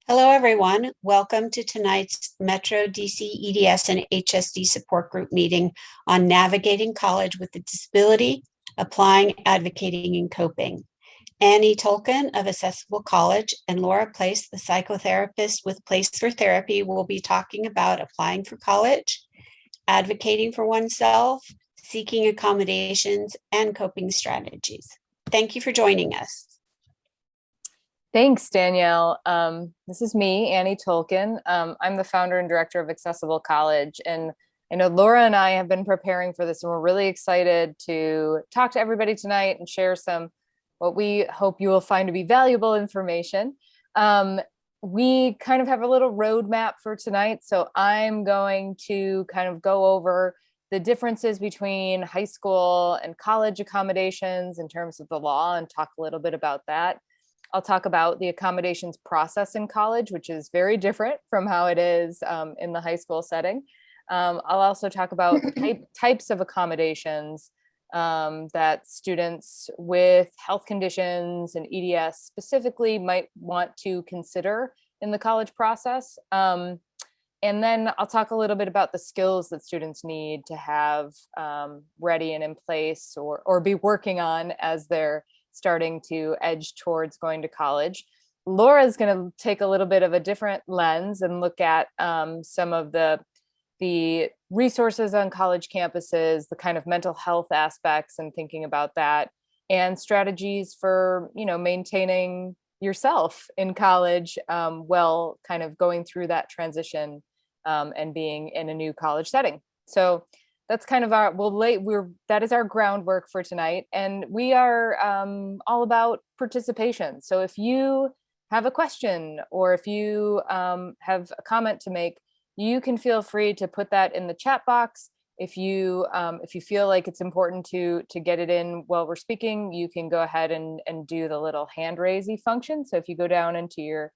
Hello, everyone. Welcome to tonight's Metro DC EDS and HSD support group meeting on navigating college with a disability, applying, advocating, and coping. Annie Tulkin of Accessible College and Laura Place, the psychotherapist with Place for Therapy, will be talking about applying for college, advocating for oneself, seeking accommodations, and coping strategies. Thank you for joining us. Thanks, Danielle. This is me, Annie Tulkin. I'm the founder and director of Accessible College. And I know Laura and I have been preparing for this, and we're really excited to talk to everybody tonight and share some what we hope you will find to be valuable information. We kind of have a little roadmap for tonight. So I'm going to kind of go over the differences between high school and college accommodations in terms of the law and talk a little bit about that. I'll talk about the accommodations process in college, which is very different from how it is in the high school setting. I'll also talk about types of accommodations that students with health conditions and EDS specifically might want to consider in the college process. And then I'll talk a little bit about the skills that students need to have ready and in place or be working on as they're starting to edge towards going to college. Laura's going to take a little bit of a different lens and look at some of the resources on college campuses, the kind of mental health aspects and thinking about that, and strategies for, maintaining yourself in college while kind of going through that transition and being in a new college setting. So that's kind of that is our groundwork for tonight. And we are all about participation. So if you have a question or if you have a comment to make, you can feel free to put that in the chat box. If you feel like it's important to get it in while we're speaking, you can go ahead and do the little hand raising function. So if you go down into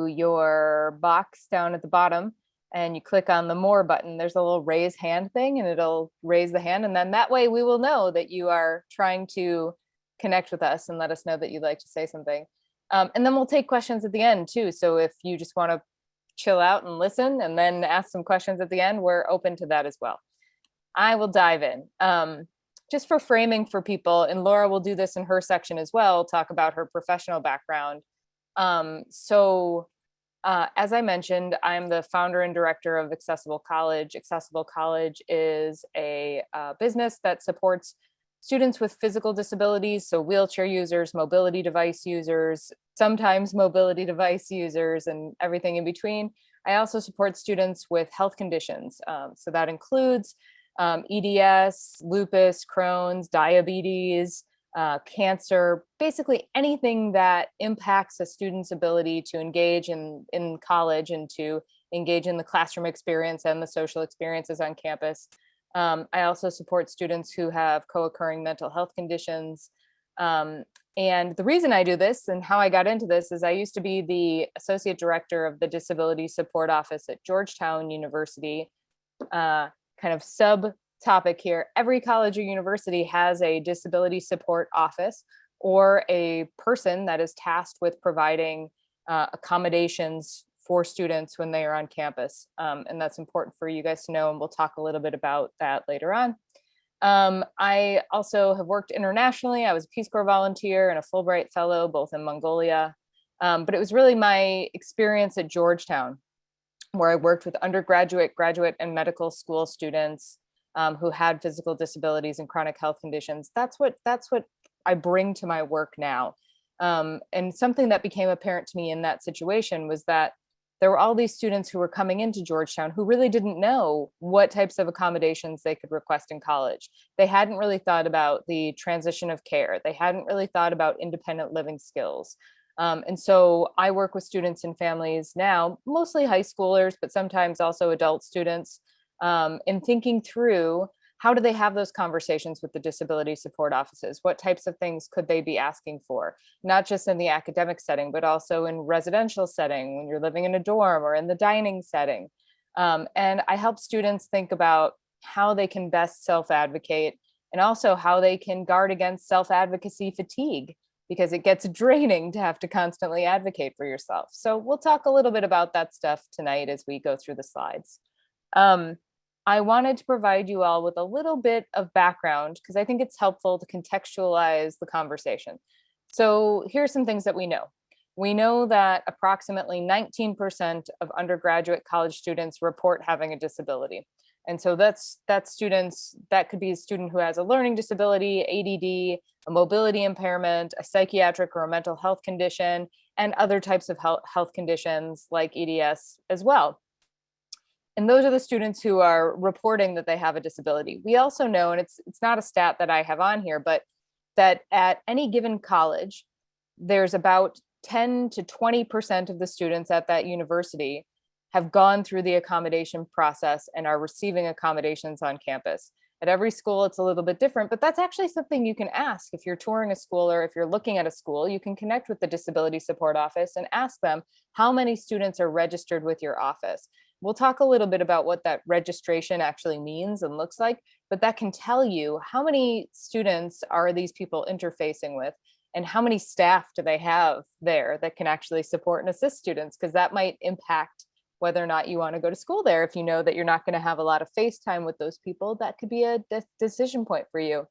your box down at the bottom, and you click on the more button, there's a little raise hand thing and it'll raise the hand. And then that way we will know that you are trying to connect with us and let us know that you'd like to say something. And then we'll take questions at the end too. So if you just want to chill out and listen and then ask some questions at the end, we're open to that as well. I will dive in. Just for framing for people, and Laura will do this in her section as well, talk about her professional background. As I mentioned, I'm the founder and director of Accessible College. Accessible College is a business that supports students with physical disabilities, so wheelchair users, mobility device users, sometimes mobility device users, and everything in between. I also support students with health conditions. So that includes EDS, lupus, Crohn's, diabetes, cancer, basically anything that impacts a student's ability to engage in college and to engage in the classroom experience and the social experiences on campus. I also support students who have co-occurring mental health conditions. And the reason I do this and how I got into this is I used to be the associate director of the Disability Support Office at Georgetown University, kind of subtopic here. Every college or university has a disability support office or a person that is tasked with providing accommodations for students when they are on campus. And that's important for you guys to know, and we'll talk a little bit about that later on. I also have worked internationally. I was a Peace Corps volunteer and a Fulbright fellow, both in Mongolia. But it was really my experience at Georgetown, where I worked with undergraduate, graduate, and medical school students who had physical disabilities and chronic health conditions. That's what I bring to my work now. And something that became apparent to me in that situation was that there were all these students who were coming into Georgetown who really didn't know what types of accommodations they could request in college. They hadn't really thought about the transition of care. They hadn't really thought about independent living skills. And so I work with students and families now, mostly high schoolers, but sometimes also adult students, in thinking through how do they have those conversations with the disability support offices? What types of things could they be asking for? Not just in the academic setting, but also in residential setting, when you're living in a dorm or in the dining setting. And I help students think about how they can best self-advocate and also how they can guard against self-advocacy fatigue. because it gets draining to have to constantly advocate for yourself. So we'll talk a little bit about that stuff tonight as we go through the slides. I wanted to provide you all with a little bit of background because I think it's helpful to contextualize the conversation. So here's some things that we know. We know that approximately 19% of undergraduate college students report having a disability. And so that's students, that could be a student who has a learning disability, ADD, a mobility impairment, a psychiatric or a mental health condition, and other types of health conditions like EDS as well. And those are the students who are reporting that they have a disability. We also know, and it's not a stat that I have on here, but that at any given college, there's about 10 to 20% of the students at that university have gone through the accommodation process and are receiving accommodations on campus. At every school, it's a little bit different, but that's actually something you can ask. If you're touring a school or if you're looking at a school, you can connect with the Disability Support Office and ask them how many students are registered with your office. We'll talk a little bit about what that registration actually means and looks like, but that can tell you how many students are these people interfacing with and how many staff do they have there that can actually support and assist students, because that might impact whether or not you want to go to school there. If you know that you're not going to have a lot of face time with those people, that could be a decision point for you.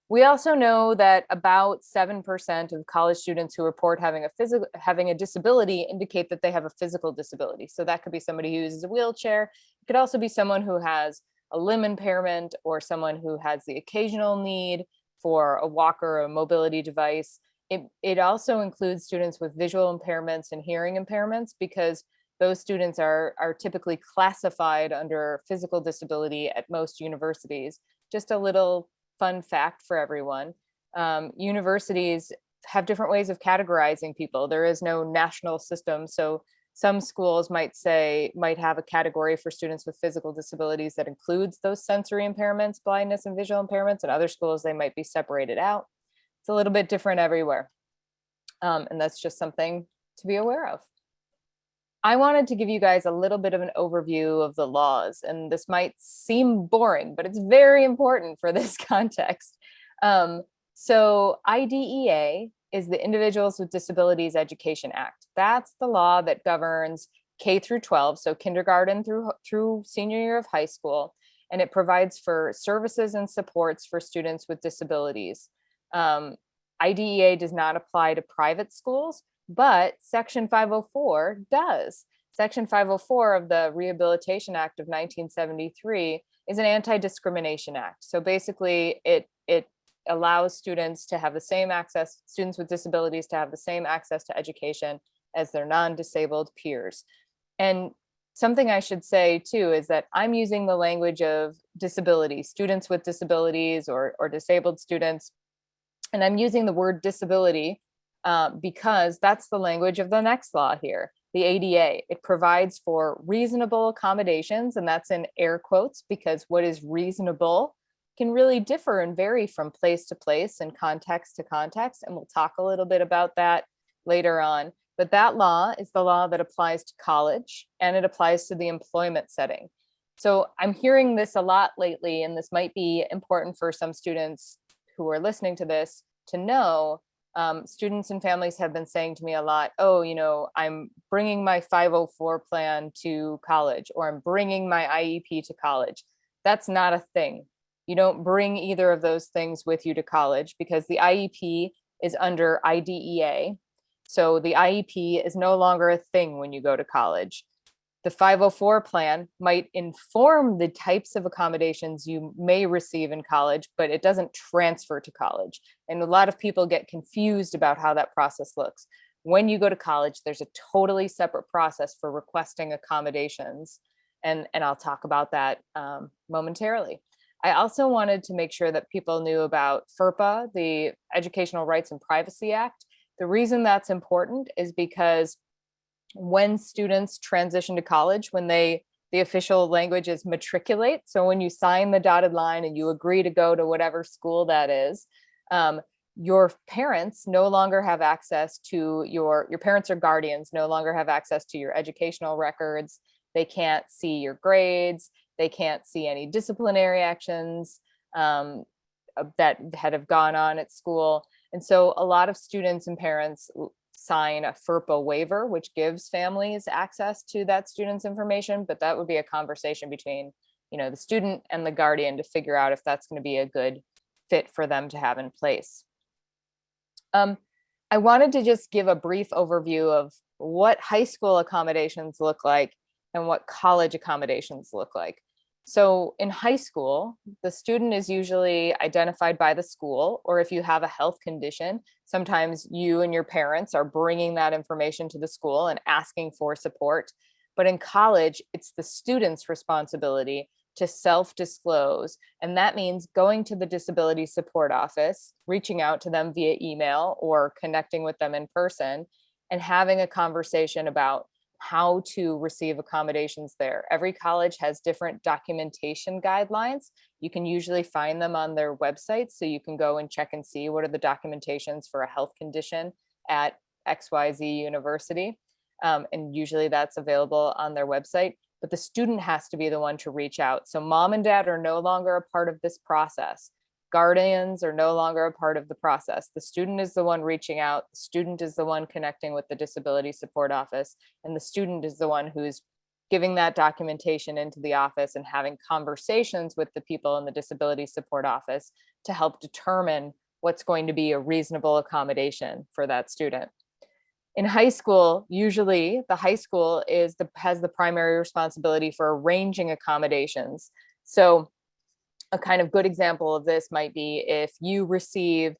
We also know that about 7% of college students who report having a disability indicate that they have a physical disability. So that could be somebody who uses a wheelchair. It could also be someone who has a limb impairment or someone who has the occasional need for a walker or a mobility device. It also includes students with visual impairments and hearing impairments, because those students are typically classified under physical disability at most universities. Just a little fun fact for everyone. Universities have different ways of categorizing people. There is no national system. So some schools might have a category for students with physical disabilities that includes those sensory impairments, blindness and visual impairments, and other schools, they might be separated out. It's a little bit different everywhere. And that's just something to be aware of. I wanted to give you guys a little bit of an overview of the laws, and this might seem boring, but it's very important for this context. So IDEA is the Individuals with Disabilities Education Act. That's the law that governs K through 12, so kindergarten through senior year of high school, and it provides for services and supports for students with disabilities. IDEA does not apply to private schools, but Section 504 does. Section 504 of the Rehabilitation Act of 1973 is an anti-discrimination act. So basically, it allows students to have the same access, students with disabilities to have the same access to education as their non-disabled peers. And something I should say too is that I'm using the language of disability, students with disabilities or disabled students, and I'm using the word disability because that's the language of the next law here, the ADA. It provides for reasonable accommodations, and that's in air quotes because what is reasonable can really differ and vary from place to place and context to context. And we'll talk a little bit about that later on. But that law is the law that applies to college, and it applies to the employment setting. So I'm hearing this a lot lately, and this might be important for some students who are listening to this to know. Students and families have been saying to me a lot, oh, I'm bringing my 504 plan to college, or I'm bringing my IEP to college. That's not a thing. You don't bring either of those things with you to college because the IEP is under IDEA. So the IEP is no longer a thing when you go to college. The 504 plan might inform the types of accommodations you may receive in college, but it doesn't transfer to college. And a lot of people get confused about how that process looks. When you go to college, there's a totally separate process for requesting accommodations. And I'll talk about that momentarily. I also wanted to make sure that people knew about FERPA, the Educational Rights and Privacy Act. The reason that's important is because when students transition to college, when the official language is matriculate, so when you sign the dotted line and you agree to go to whatever school that is, your parents no longer have access to your parents or guardians no longer have access to your educational records. They can't see your grades. They can't see any disciplinary actions that have gone on at school. And so a lot of students and parents sign a FERPA waiver, which gives families access to that student's information, but that would be a conversation between, the student and the guardian to figure out if that's going to be a good fit for them to have in place. I wanted to just give a brief overview of what high school accommodations look like and what college accommodations look like. So in high school, the student is usually identified by the school, or if you have a health condition, sometimes you and your parents are bringing that information to the school and asking for support. But in college, it's the student's responsibility to self-disclose. And that means going to the disability support office, reaching out to them via email or connecting with them in person, and having a conversation about how to receive accommodations there. Every college has different documentation guidelines. You can usually find them on their website, so you can go and check and see what are the documentations for a health condition at XYZ University. And usually that's available on their website, but the student has to be the one to reach out. So mom and dad are no longer a part of this process. Guardians are no longer a part of the process. The student is the one reaching out. The student is the one connecting with the disability support office. And the student is the one who's giving that documentation into the office and having conversations with the people in the disability support office to help determine what's going to be a reasonable accommodation for that student. In high school, usually the high school has the primary responsibility for arranging accommodations. So a kind of good example of this might be if you receive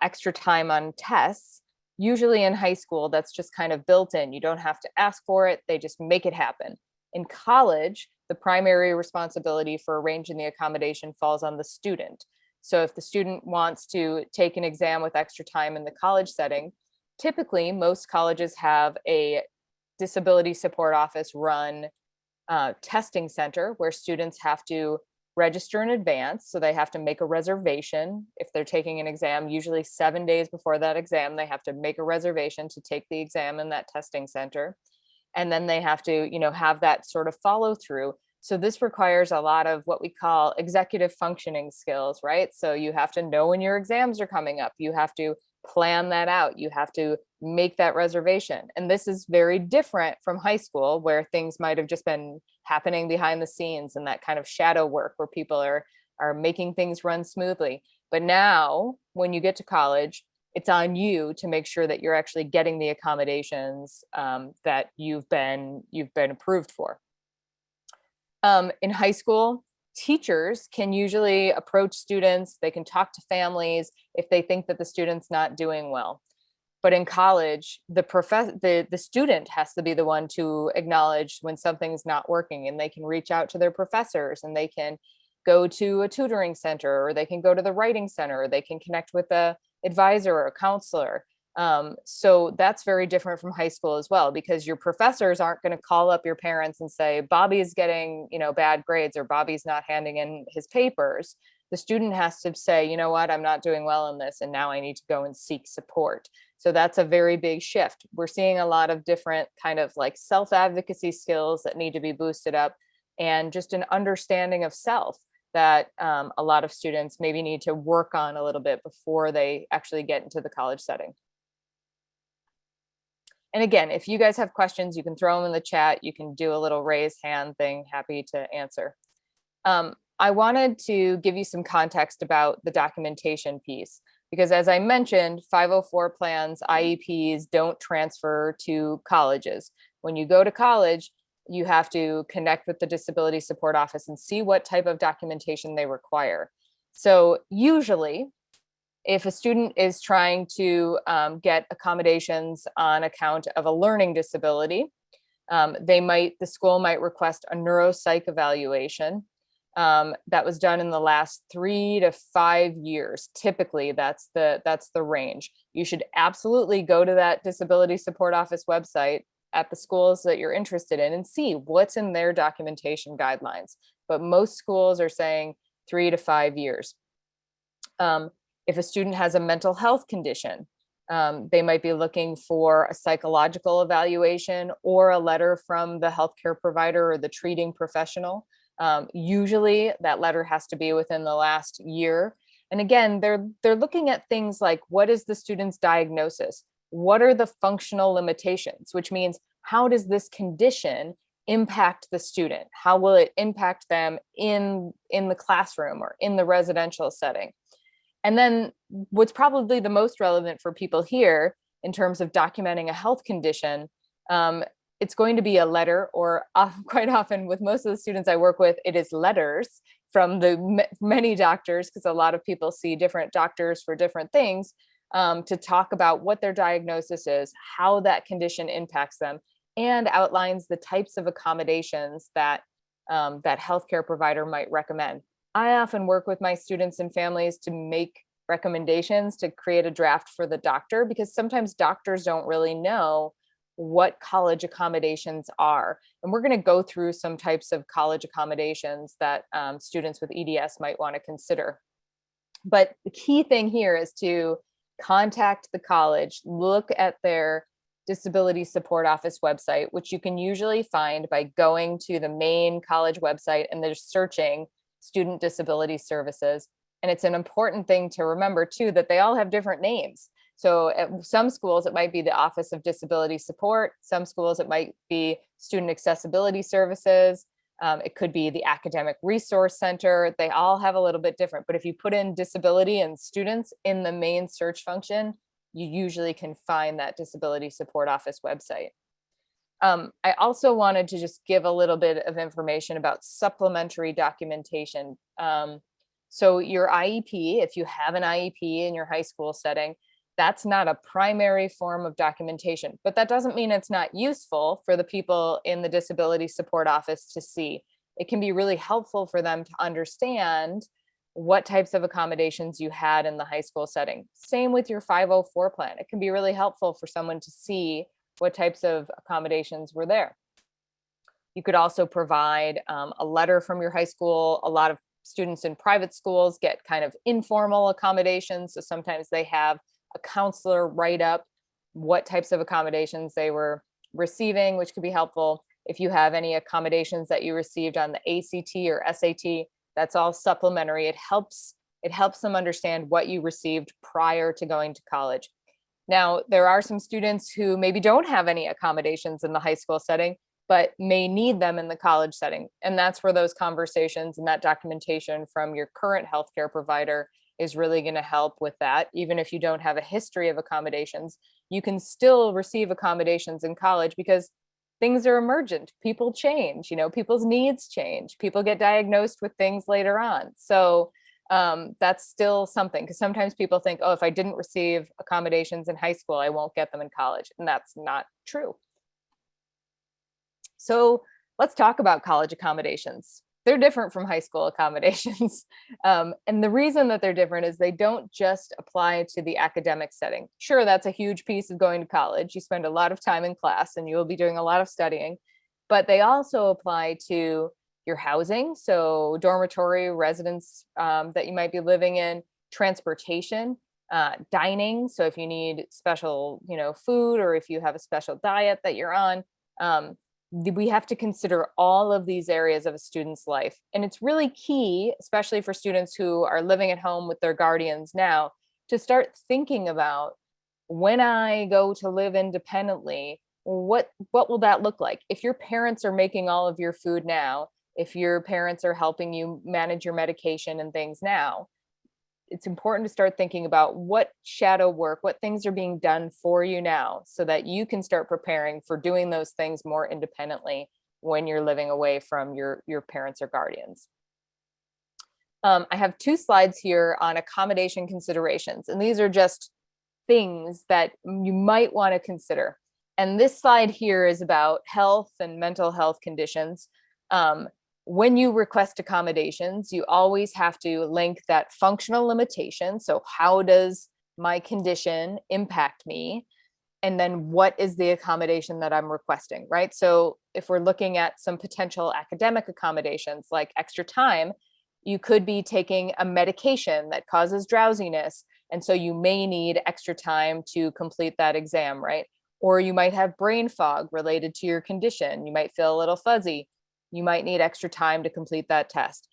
extra time on tests. Usually in high school, that's just kind of built in. You don't have to ask for it. They just make it happen. In college, the primary responsibility for arranging the accommodation falls on the student. So if the student wants to take an exam with extra time in the college setting, typically most colleges have a disability support office run testing center where students have to register in advance. So they have to make a reservation. If they're taking an exam, usually 7 days before that exam, they have to make a reservation to take the exam in that testing center. And then they have to, have that sort of follow through. So this requires a lot of what we call executive functioning skills, right? So you have to know when your exams are coming up. You have to plan that out. You have to make that reservation. And this is very different from high school, where things might have just been happening behind the scenes and that kind of shadow work where people are making things run smoothly. But now when you get to college, it's on you to make sure that you're actually getting the accommodations that you've been approved for. In high school, teachers can usually approach students. They can talk to families if they think that the student's not doing well. But in college, the student has to be the one to acknowledge when something's not working, and they can reach out to their professors, and they can go to a tutoring center, or they can go to the writing center, or they can connect with a advisor or a counselor. So that's very different from high school as well, because your professors aren't going to call up your parents and say, Bobby's getting, bad grades, or Bobby's not handing in his papers. The student has to say, you know what, I'm not doing well in this, and now I need to go and seek support. So that's a very big shift. We're seeing a lot of different kind of like self-advocacy skills that need to be boosted up, and just an understanding of self that a lot of students maybe need to work on a little bit before they actually get into the college setting. And again, if you guys have questions, you can throw them in the chat. You can do a little raise hand thing. Happy to answer. I wanted to give you some context about the documentation piece, because as I mentioned, 504 plans, IEPs don't transfer to colleges. When you go to college, you have to connect with the disability support office and see what type of documentation they require. So usually, if a student is trying to get accommodations on account of a learning disability, the school might request a neuropsych evaluation that was done in the last 3 to 5 years. Typically, that's the range. You should absolutely go to that disability support office website at the schools that you're interested in and see what's in their documentation guidelines. But most schools are saying 3 to 5 years. If a student has a mental health condition, they might be looking for a psychological evaluation or a letter from the healthcare provider or the treating professional. Usually that letter has to be within the last year. And again, they're looking at things like, what is the student's diagnosis? What are the functional limitations? Which means, how does this condition impact the student? How will it impact them in the classroom or in the residential setting? And then what's probably the most relevant for people here in terms of documenting a health condition, it's going to be a letter, or quite often with most of the students I work with, it is letters from the many doctors, because a lot of people see different doctors for different things, to talk about what their diagnosis is, how that condition impacts them, and outlines the types of accommodations that that healthcare provider might recommend. I often work with my students and families to make recommendations to create a draft for the doctor, because sometimes doctors don't really know what college accommodations are. And we're going to go through some types of college accommodations that students with EDS might want to consider. But the key thing here is to contact the college, look at their disability support office website, which you can usually find by going to the main college website and they're searching student disability services. And it's an important thing to remember too, that they all have different names. So at some schools, it might be the Office of Disability Support. Some schools, it might be Student Accessibility Services. It could be the Academic Resource Center. They all have a little bit different, but if you put in disability and students in the main search function, you usually can find that disability support office website. I also wanted to just give a little bit of information about supplementary documentation. So your IEP, if you have an IEP in your high school setting, that's not a primary form of documentation, but that doesn't mean it's not useful for the people in the disability support office to see. It can be really helpful for them to understand what types of accommodations you had in the high school setting. Same with your 504 plan. It can be really helpful for someone to see what types of accommodations were there. You could also provide a letter from your high school. A lot of students in private schools get kind of informal accommodations. So sometimes they have a counselor write up what types of accommodations they were receiving, which could be helpful. If you have any accommodations that you received on the ACT or SAT, that's all supplementary. It helps them understand what you received prior to going to college. Now, there are some students who maybe don't have any accommodations in the high school setting, but may need them in the college setting. And that's where those conversations and that documentation from your current healthcare provider is really going to help with that. Even if you don't have a history of accommodations, you can still receive accommodations in college because things are emergent. People change, people's needs change. People get diagnosed with things later on. So that's still something, because sometimes people think, oh, if I didn't receive accommodations in high school, I won't get them in college. And that's not true. So let's talk about college accommodations. They're different from high school accommodations. And the reason that they're different is they don't just apply to the academic setting. Sure, that's a huge piece of going to college. You spend a lot of time in class and you will be doing a lot of studying, but they also apply to your housing. So dormitory residence that you might be living in, transportation, dining. So if you need special, food, or if you have a special diet that you're on, we have to consider all of these areas of a student's life. And it's really key, especially for students who are living at home with their guardians now, to start thinking about, when I go to live independently, what will that look like? If your parents are making all of your food now, if your parents are helping you manage your medication and things now, it's important to start thinking about what shadow work, what things are being done for you now, so that you can start preparing for doing those things more independently when you're living away from your parents or guardians. I have 2 slides here on accommodation considerations, and these are just things that you might want to consider. And this slide here is about health and mental health conditions. When you request accommodations, you always have to link that functional limitation. So how does my condition impact me? And then what is the accommodation that I'm requesting, right? So if we're looking at some potential academic accommodations like extra time, you could be taking a medication that causes drowsiness. And so you may need extra time to complete that exam, right? Or you might have brain fog related to your condition. You might feel a little fuzzy. You might need extra time to complete that test.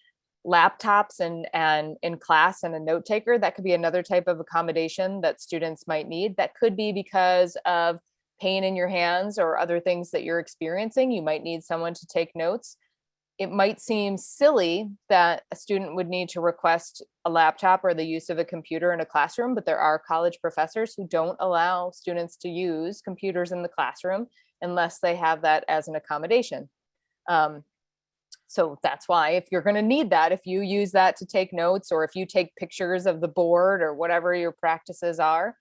laptops and in class and a note taker, that could be another type of accommodation that students might need. That could be because of pain in your hands or other things that you're experiencing. You might need someone to take notes. It might seem silly that a student would need to request a laptop or the use of a computer in a classroom, but there are college professors who don't allow students to use computers in the classroom unless they have that as an accommodation. So that's why, if you're going to need that, if you use that to take notes, or if you take pictures of the board or whatever your practices are,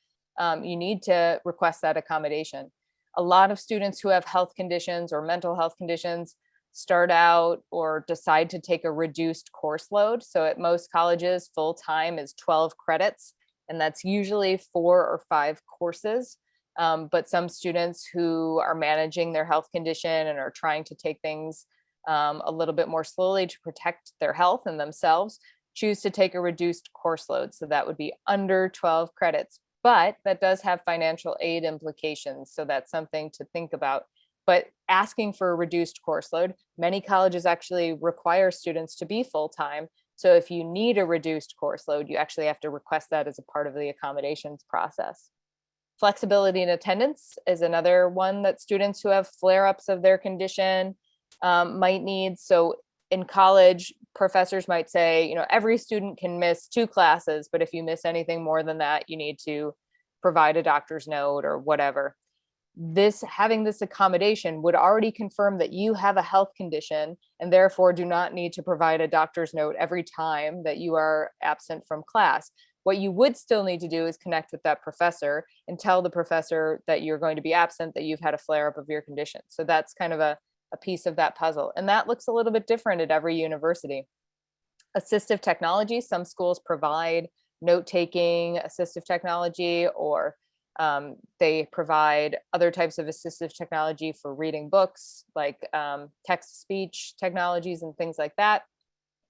you need to request that accommodation. A lot of students who have health conditions or mental health conditions start out or decide to take a reduced course load. So at most colleges, full time is 12 credits, and that's usually 4 or 5 courses. But some students who are managing their health condition and are trying to take things a little bit more slowly to protect their health and themselves choose to take a reduced course load. So that would be under 12 credits, but that does have financial aid implications. So that's something to think about. But asking for a reduced course load, many colleges actually require students to be full-time. So if you need a reduced course load, you actually have to request that as a part of the accommodations process. Flexibility in attendance is another one that students who have flare-ups of their condition might need. So in college, professors might say, every student can miss 2 classes, but if you miss anything more than that, you need to provide a doctor's note or whatever. Having this accommodation would already confirm that you have a health condition and therefore do not need to provide a doctor's note every time that you are absent from class. What you would still need to do is connect with that professor and tell the professor that you're going to be absent, that you've had a flare-up of your condition. So that's kind of a piece of that puzzle. And that looks a little bit different at every university. Assistive technology, some schools provide note-taking assistive technology, or they provide other types of assistive technology for reading books, like text-to-speech technologies and things like that.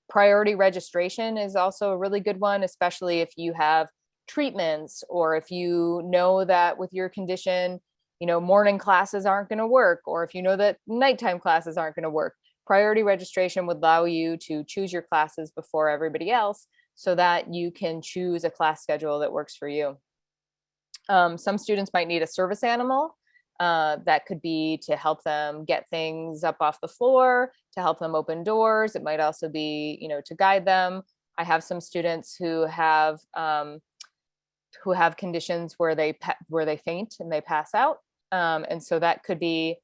Priority registration is also a really good one, especially if you have treatments, or if you know that with your condition, morning classes aren't going to work, or if you know that nighttime classes aren't going to work. Priority registration would allow you to choose your classes before everybody else so that you can choose a class schedule that works for you. Some students might need a service animal. That could be to help them get things up off the floor, to help them open doors. It might also be, to guide them. I have some students who have conditions where they faint and they pass out. And so that could be,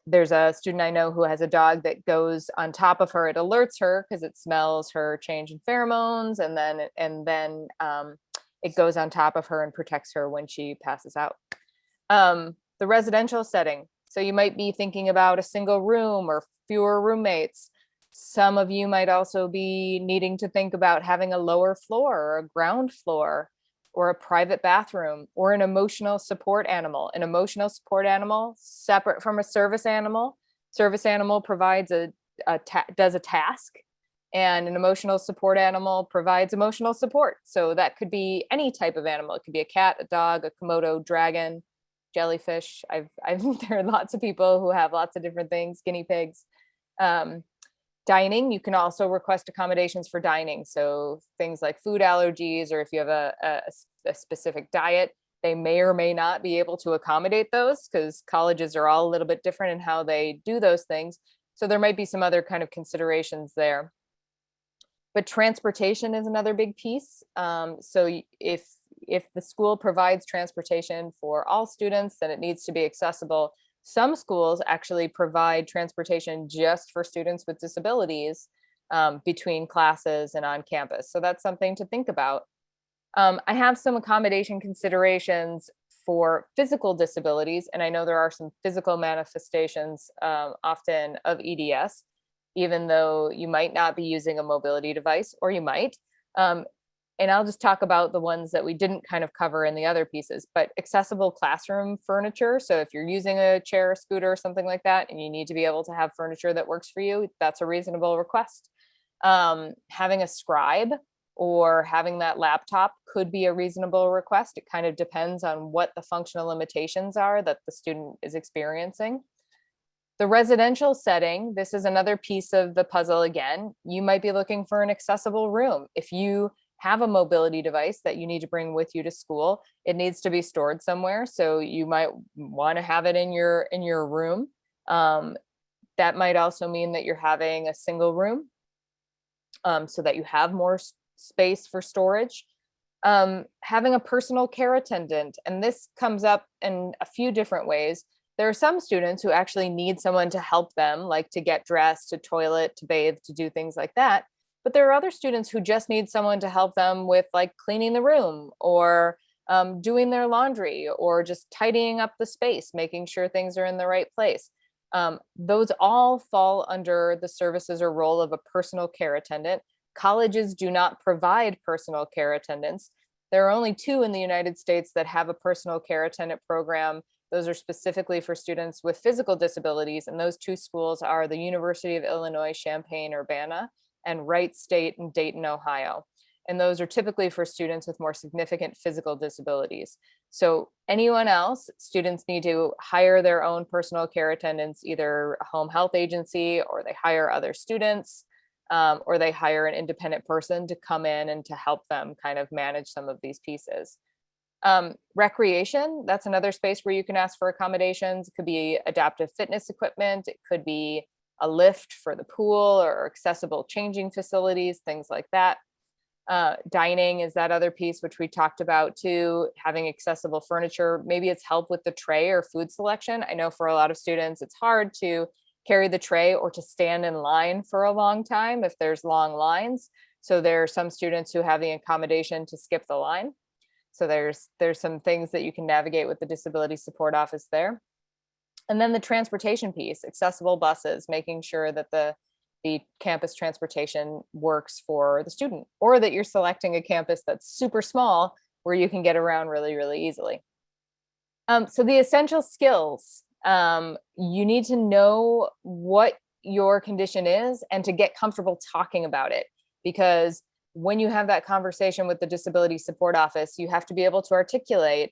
there's a student I know who has a dog that goes on top of her. It alerts her because it smells her change in pheromones, and then it goes on top of her and protects her when she passes out. The residential setting. So you might be thinking about a single room or fewer roommates. Some of you might also be needing to think about having a lower floor or a ground floor, or a private bathroom, or an emotional support animal. An emotional support animal, separate from a service animal. Service animal provides does a task, and an emotional support animal provides emotional support. So that could be any type of animal. It could be a cat, a dog, a Komodo dragon, jellyfish. There are lots of people who have lots of different things, guinea pigs. Dining, you can also request accommodations for dining. So things like food allergies, or if you have a specific diet, they may or may not be able to accommodate those, because colleges are all a little bit different in how they do those things. So there might be some other kind of considerations there. But transportation is another big piece. So if the school provides transportation for all students, then it needs to be accessible. Some schools actually provide transportation just for students with disabilities between classes and on campus. So that's something to think about. I have some accommodation considerations for physical disabilities, and I know there are some physical manifestations often of EDS, even though you might not be using a mobility device, or you might. And I'll just talk about the ones that we didn't kind of cover in the other pieces, but accessible classroom furniture. So if you're using a chair, a scooter, or something like that, and you need to be able to have furniture that works for you, that's a reasonable request. Having a scribe or having that laptop could be a reasonable request. It kind of depends on what the functional limitations are that the student is experiencing. The residential setting, this is another piece of the puzzle again. You might be looking for an accessible room. If you have a mobility device that you need to bring with you to school, it needs to be stored somewhere. So you might want to have it in your room. That might also mean that you're having a single room, so that you have more space for storage. Having a personal care attendant, and this comes up in a few different ways. There are some students who actually need someone to help them, like to get dressed, to toilet, to bathe, to do things like that. But there are other students who just need someone to help them with like cleaning the room, or doing their laundry, or just tidying up the space, making sure things are in the right place. Those all fall under the services or role of a personal care attendant. Colleges do not provide personal care attendants. There are only 2 in the United States that have a personal care attendant program. Those are specifically for students with physical disabilities, and those 2 schools are the University of Illinois Champaign-Urbana and Wright State in Dayton, Ohio. And those are typically for students with more significant physical disabilities. So anyone else, students need to hire their own personal care attendants, either a home health agency, or they hire other students, or they hire an independent person to come in and to help them kind of manage some of these pieces. Recreation, that's another space where you can ask for accommodations. It could be adaptive fitness equipment. It could be a lift for the pool, or accessible changing facilities, things like that. Dining is that other piece, which we talked about too, having accessible furniture. Maybe it's help with the tray or food selection. I know for a lot of students, it's hard to carry the tray or to stand in line for a long time if there's long lines. So there are some students who have the accommodation to skip the line. So there's some things that you can navigate with the Disability Support Office there. And then the transportation piece, accessible buses, making sure that the campus transportation works for the student, or that you're selecting a campus that's super small where you can get around really, really easily. So the essential skills, you need to know what your condition is and to get comfortable talking about it, because when you have that conversation with the Disability Support Office, you have to be able to articulate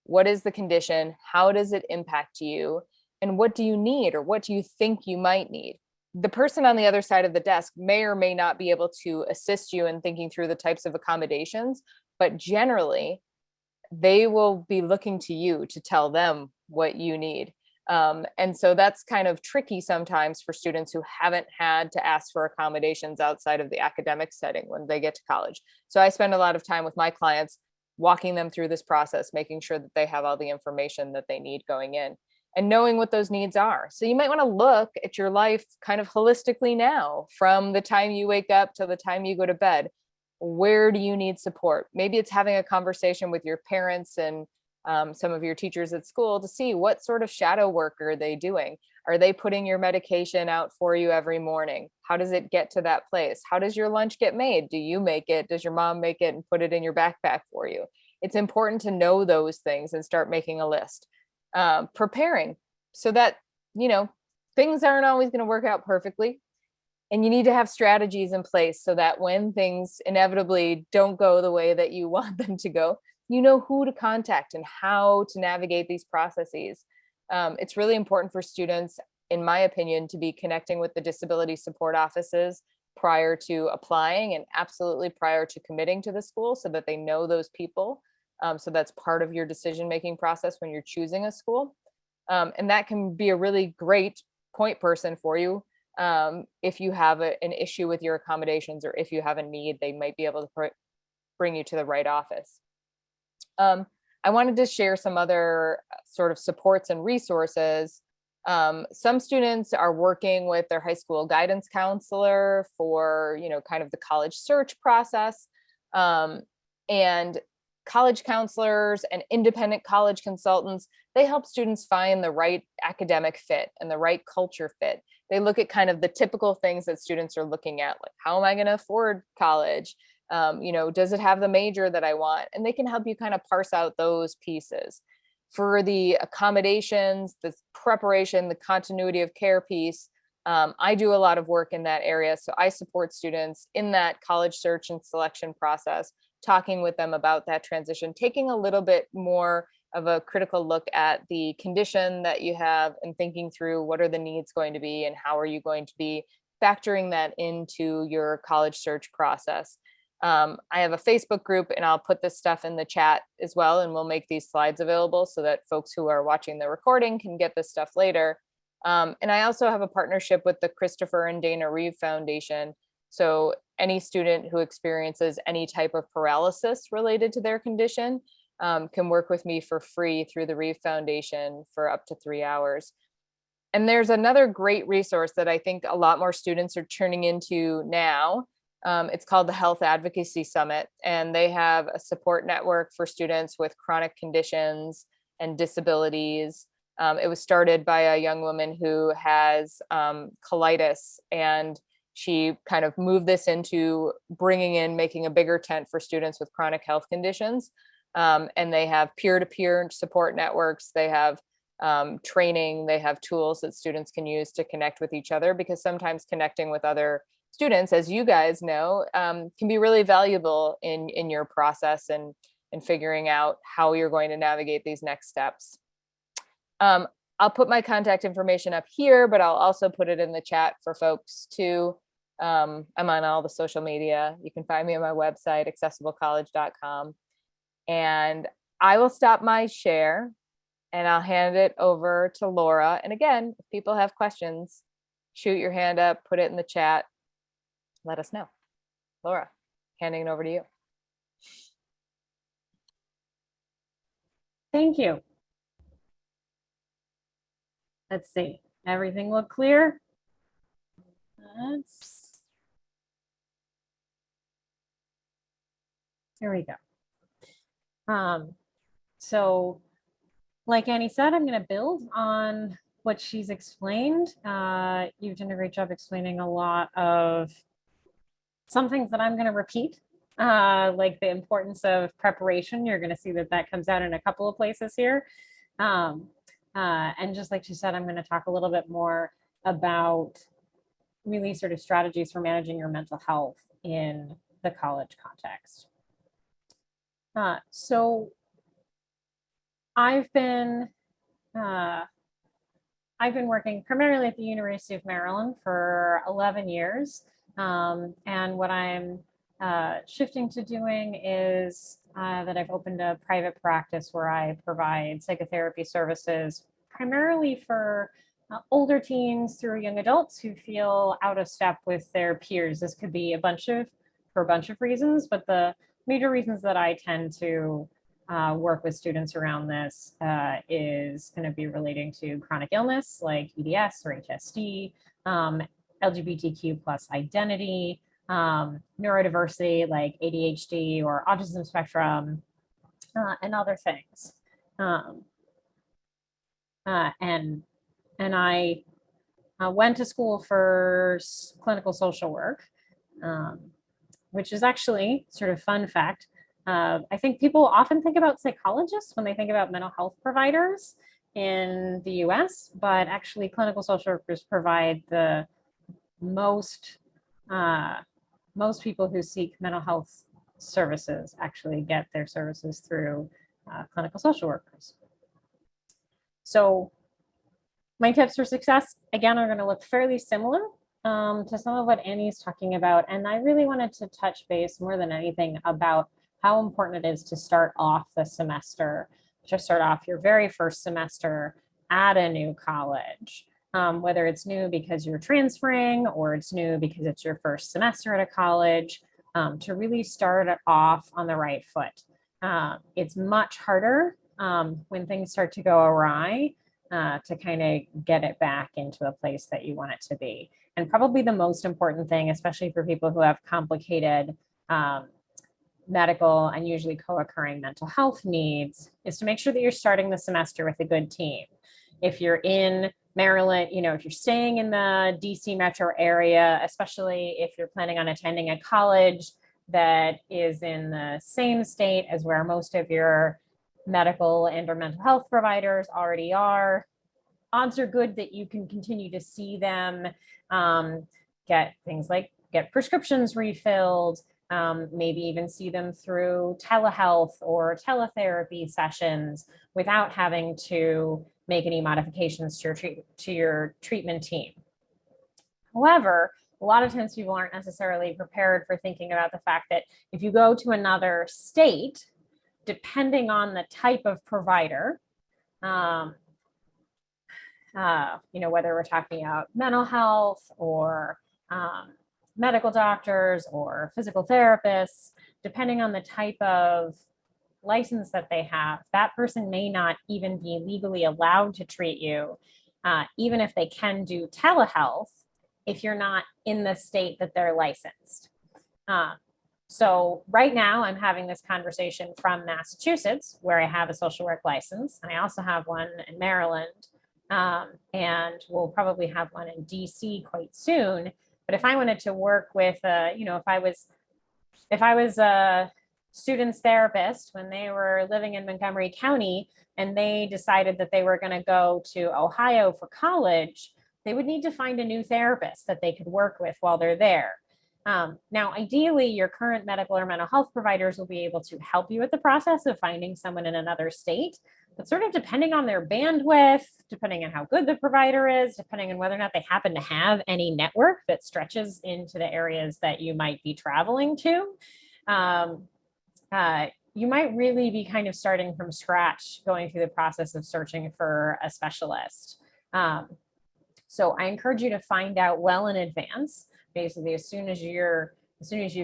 what is the condition, how does it impact you, and what do you need, or what do you think you might need. The person on the other side of the desk may or may not be able to assist you in thinking through the types of accommodations, but generally they will be looking to you to tell them what you need. And so that's kind of tricky sometimes for students who haven't had to ask for accommodations outside of the academic setting when they get to college. So I spend a lot of time with my clients walking them through this process, making sure that they have all the information that they need going in, and knowing what those needs are. So you might want to look at your life kind of holistically now, from the time you wake up to the time you go to bed. Where do you need support? Maybe it's having a conversation with your parents and some of your teachers at school to see what sort of shadow work are they doing. Are they putting your medication out for you every morning? How does it get to that place? How does your lunch get made? Do you make it? Does your mom make it and put it in your backpack for you? It's important to know those things and start making a list. Preparing, so that, things aren't always going to work out perfectly. And you need to have strategies in place so that when things inevitably don't go the way that you want them to go, you know who to contact and how to navigate these processes. It's really important for students, in my opinion, to be connecting with the disability support offices prior to applying, and absolutely prior to committing to the school, so that they know those people. So that's part of your decision-making process when you're choosing a school. And that can be a really great point person for you. If you have an issue with your accommodations, or if you have a need, they might be able to bring you to the right office. I wanted to share some other sort of supports and resources. Some students are working with their high school guidance counselor for, kind of the college search process. And college counselors and independent college consultants, they help students find the right academic fit and the right culture fit. They look at kind of the typical things that students are looking at, like, how am I going to afford college? Does it have the major that I want? And they can help you kind of parse out those pieces. For the accommodations, the preparation, the continuity of care piece, I do a lot of work in that area. So I support students in that college search and selection process talking with them about that transition, taking a little bit more of a critical look at the condition that you have and thinking through what are the needs going to be and how are you going to be factoring that into your college search process. I have a Facebook group, and I'll put this stuff in the chat as well, and we'll make these slides available so that folks who are watching the recording can get this stuff later. And I also have a partnership with the Christopher and Dana Reeve Foundation. So any student who experiences any type of paralysis related to their condition can work with me for free through the Reeve Foundation for up to 3 hours. And there's another great resource that I think a lot more students are turning into now. It's called the Health Advocacy Summit, and they have a support network for students with chronic conditions and disabilities. It was started by a young woman who has colitis, and she kind of moved this into making a bigger tent for students with chronic health conditions. And they have peer-to-peer support networks. They have training. They have tools that students can use to connect with each other, because sometimes connecting with other students, as you guys know, can be really valuable in your process and figuring out how you're going to navigate these next steps. I'll put my contact information up here, but I'll also put it in the chat for folks too. I'm on all the social media. You can find me on my website, accessiblecollege.com. And I will stop my share and I'll hand it over to Laura. And again, if people have questions, shoot your hand up, put it in the chat. Let us know. Laura, handing it over to you. Thank you. Let's see. Everything look clear? Here we go. So like Annie said, I'm going to build on what she's explained. You've done a great job explaining a lot of some things that I'm going to repeat, like the importance of preparation. You're going to see that that comes out in a couple of places here. And just like she said, I'm going to talk a little bit more about really sort of strategies for managing your mental health in the college context. So I've been working primarily at the University of Maryland for 11 years. And what I'm shifting to doing is that I've opened a private practice where I provide psychotherapy services primarily for older teens through young adults who feel out of step with their peers. This could be for a bunch of reasons, but the major reasons that I tend to work with students around this is going to be relating to chronic illness like EDS or HSD, LGBTQ plus identity, neurodiversity like ADHD or autism spectrum, and other things. And I went to school for clinical social work, which is actually sort of fun fact. I think people often think about psychologists when they think about mental health providers in the US, but actually clinical social workers provide the most people who seek mental health services actually get their services through clinical social workers. So my tips for success, again, are going to look fairly similar to some of what Annie's talking about. And I really wanted to touch base more than anything about how important it is to start off the semester, to start off your very first semester at a new college. Whether it's new because you're transferring or it's new because it's your first semester at a college, to really start it off on the right foot. It's much harder when things start to go awry to kind of get it back into the place that you want it to be. And probably the most important thing, especially for people who have complicated medical and usually co-occurring mental health needs, is to make sure that you're starting the semester with a good team. If you're in Maryland, if you're staying in the DC metro area, especially if you're planning on attending a college that is in the same state as where most of your medical and or mental health providers already are, odds are good that you can continue to see them, get things like get prescriptions refilled, maybe even see them through telehealth or teletherapy sessions without having to make any modifications to your treatment team. However, a lot of times people aren't necessarily prepared for thinking about the fact that if you go to another state, depending on the type of provider, whether we're talking about mental health or medical doctors or physical therapists, depending on the type of license that they have, that person may not even be legally allowed to treat you, even if they can do telehealth, if you're not in the state that they're licensed. So right now I'm having this conversation from Massachusetts, where I have a social work license, and I also have one in Maryland, and we'll probably have one in DC quite soon. But if I wanted to work with, if I was a student's therapist when they were living in Montgomery County and they decided that they were going to go to Ohio for college, they would need to find a new therapist that they could work with while they're there. Now, ideally, your current medical or mental health providers will be able to help you with the process of finding someone in another state, but sort of depending on their bandwidth, depending on how good the provider is, depending on whether or not they happen to have any network that stretches into the areas that you might be traveling to, you might really be kind of starting from scratch, going through the process of searching for a specialist. So I encourage you to find out well in advance. Basically, as soon as you've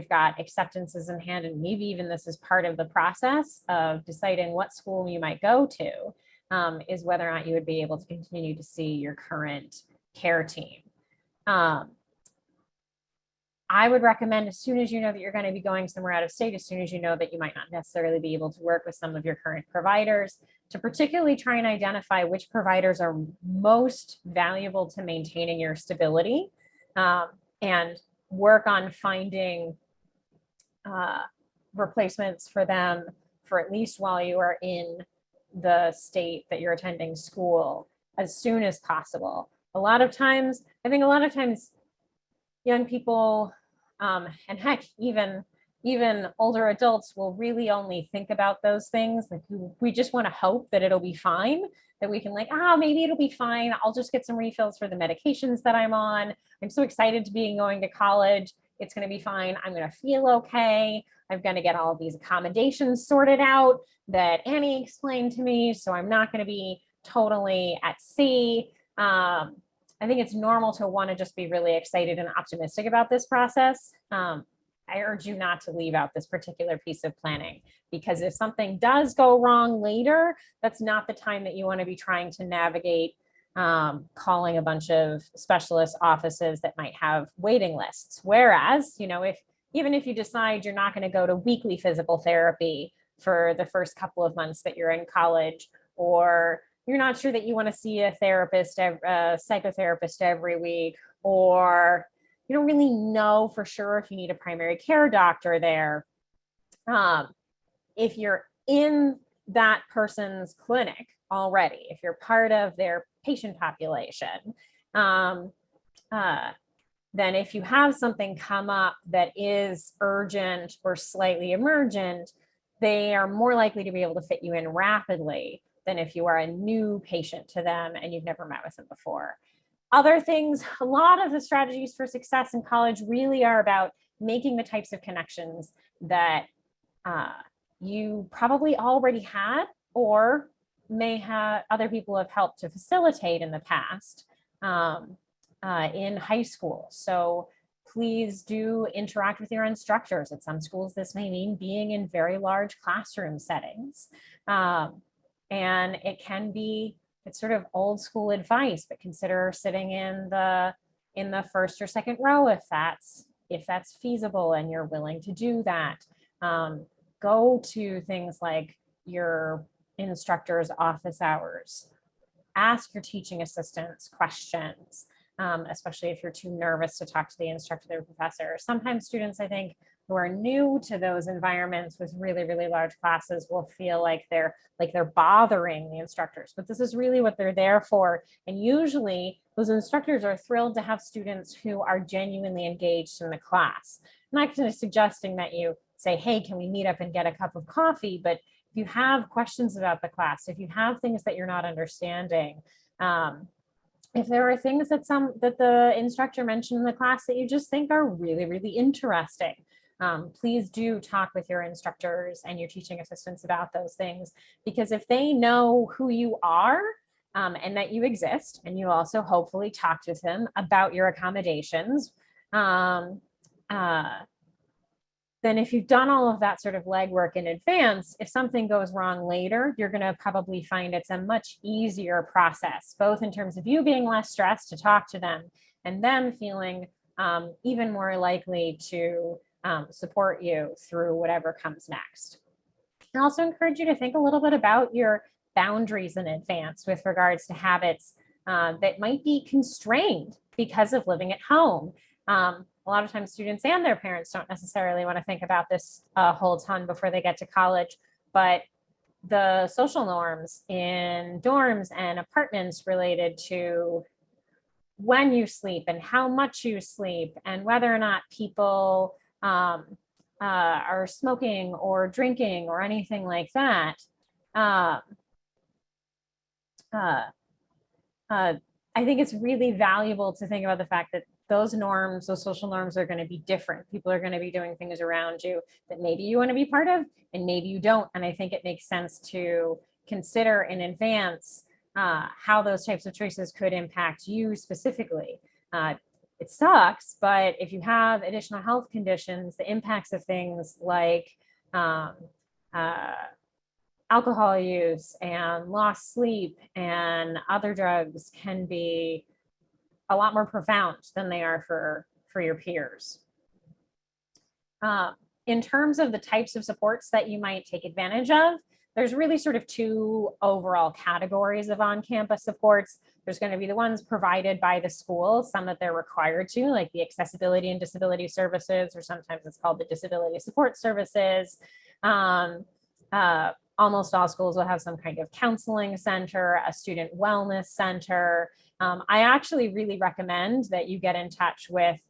got acceptances in hand, and maybe even this is part of the process of deciding what school you might go to, is whether or not you would be able to continue to see your current care team. I would recommend, as soon as you know that you're going to be going somewhere out of state, as soon as you know that you might not necessarily be able to work with some of your current providers, to particularly try and identify which providers are most valuable to maintaining your stability, and work on finding replacements for them for at least while you are in the state that you're attending school as soon as possible. I think a lot of times young people, and heck, even older adults will really only think about those things. Like, we just want to hope that it'll be fine, that we can maybe it'll be fine. I'll just get some refills for the medications that I'm on. I'm so excited to be going to college. It's going to be fine. I'm going to feel okay. I'm going to get all of these accommodations sorted out that Annie explained to me, so I'm not going to be totally at sea. I think it's normal to want to just be really excited and optimistic about this process. I urge you not to leave out this particular piece of planning, because if something does go wrong later, that's not the time that you want to be trying to navigate calling a bunch of specialist offices that might have waiting lists. Whereas, even if you decide you're not going to go to weekly physical therapy for the first couple of months that you're in college, or you're not sure that you want to see a psychotherapist every week, or you don't really know for sure if you need a primary care doctor there. If you're in that person's clinic already, if you're part of their patient population, then if you have something come up that is urgent or slightly emergent, they are more likely to be able to fit you in rapidly than if you are a new patient to them and you've never met with them before. Other things, a lot of the strategies for success in college really are about making the types of connections that you probably already had, or may have other people have helped to facilitate in the past in high school. So please do interact with your instructors. At some schools, this may mean being in very large classroom settings. And it's sort of old school advice, but consider sitting in the first or second row if that's feasible and you're willing to do that. Go to things like your instructor's office hours. Ask your teaching assistants questions, especially if you're too nervous to talk to the instructor or professor. Sometimes students, I think, who are new to those environments with really, really large classes will feel like they're bothering the instructors, but this is really what they're there for. And usually those instructors are thrilled to have students who are genuinely engaged in the class. I'm not suggesting that you say, hey, can we meet up and get a cup of coffee? But if you have questions about the class, if you have things that you're not understanding, if there are things that the instructor mentioned in the class that you just think are really, really interesting, please do talk with your instructors and your teaching assistants about those things, because if they know who you are and that you exist, and you also hopefully talked with them about your accommodations, then if you've done all of that sort of legwork in advance, if something goes wrong later, you're going to probably find it's a much easier process, both in terms of you being less stressed to talk to them and them feeling even more likely to support you through whatever comes next. I also encourage you to think a little bit about your boundaries in advance with regards to habits that might be constrained because of living at home. A lot of times students and their parents don't necessarily want to think about this a whole ton before they get to college, but the social norms in dorms and apartments related to when you sleep and how much you sleep and whether or not people are smoking or drinking or anything like that. I think it's really valuable to think about the fact that those norms, those social norms are going to be different. People are going to be doing things around you that maybe you want to be part of and maybe you don't. And I think it makes sense to consider in advance how those types of choices could impact you specifically. It sucks, but if you have additional health conditions, the impacts of things like alcohol use and lost sleep and other drugs can be a lot more profound than they are for your peers. In terms of the types of supports that you might take advantage of, there's really sort of two overall categories of on-campus supports. There's going to be the ones provided by the school, some that they're required to, like the accessibility and disability services, or sometimes it's called the disability support services. Almost all schools will have some kind of counseling center, a student wellness center. I actually really recommend that you get in touch with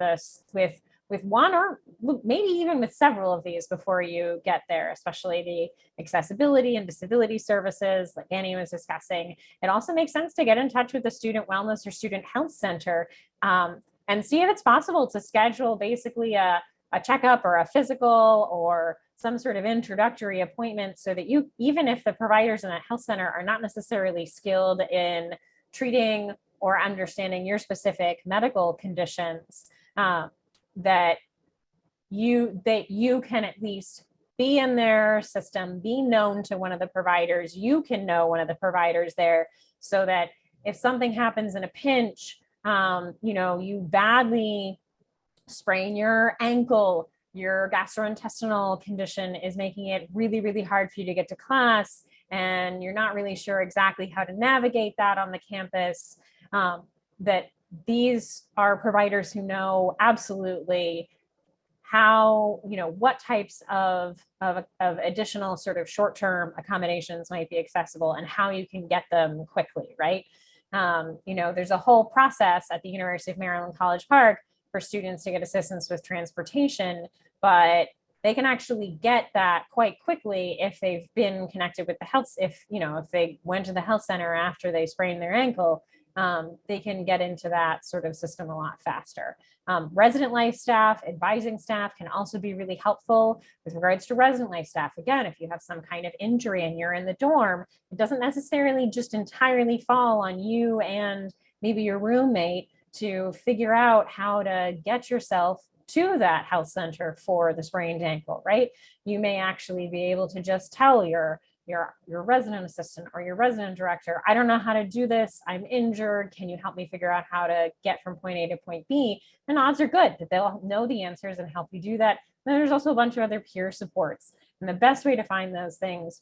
one or maybe even with several of these before you get there, especially the accessibility and disability services like Annie was discussing. It also makes sense to get in touch with the student wellness or student health center and see if it's possible to schedule basically a checkup or a physical or some sort of introductory appointment, so that you, even if the providers in that health center are not necessarily skilled in treating or understanding your specific medical conditions, that you can at least be in their system, be known to one of the providers, you can know one of the providers there, so that if something happens in a pinch, you badly sprain your ankle, your gastrointestinal condition is making it really, really hard for you to get to class, and you're not really sure exactly how to navigate that on the campus, that these are providers who know absolutely how, what types of additional sort of short-term accommodations might be accessible and how you can get them quickly, right? There's a whole process at the University of Maryland College Park for students to get assistance with transportation, but they can actually get that quite quickly if they've been connected with the health, if they went to the health center after they sprained their ankle, they can get into that sort of system a lot faster. Resident life staff, advising staff can also be really helpful with regards to resident life staff. Again, if you have some kind of injury and you're in the dorm, it doesn't necessarily just entirely fall on you and maybe your roommate to figure out how to get yourself to that health center for the sprained ankle, right? You may actually be able to just tell your resident assistant or your resident director, I don't know how to do this, I'm injured, can you help me figure out how to get from point A to point B? And odds are good that they'll know the answers and help you do that. And then there's also a bunch of other peer supports. And the best way to find those things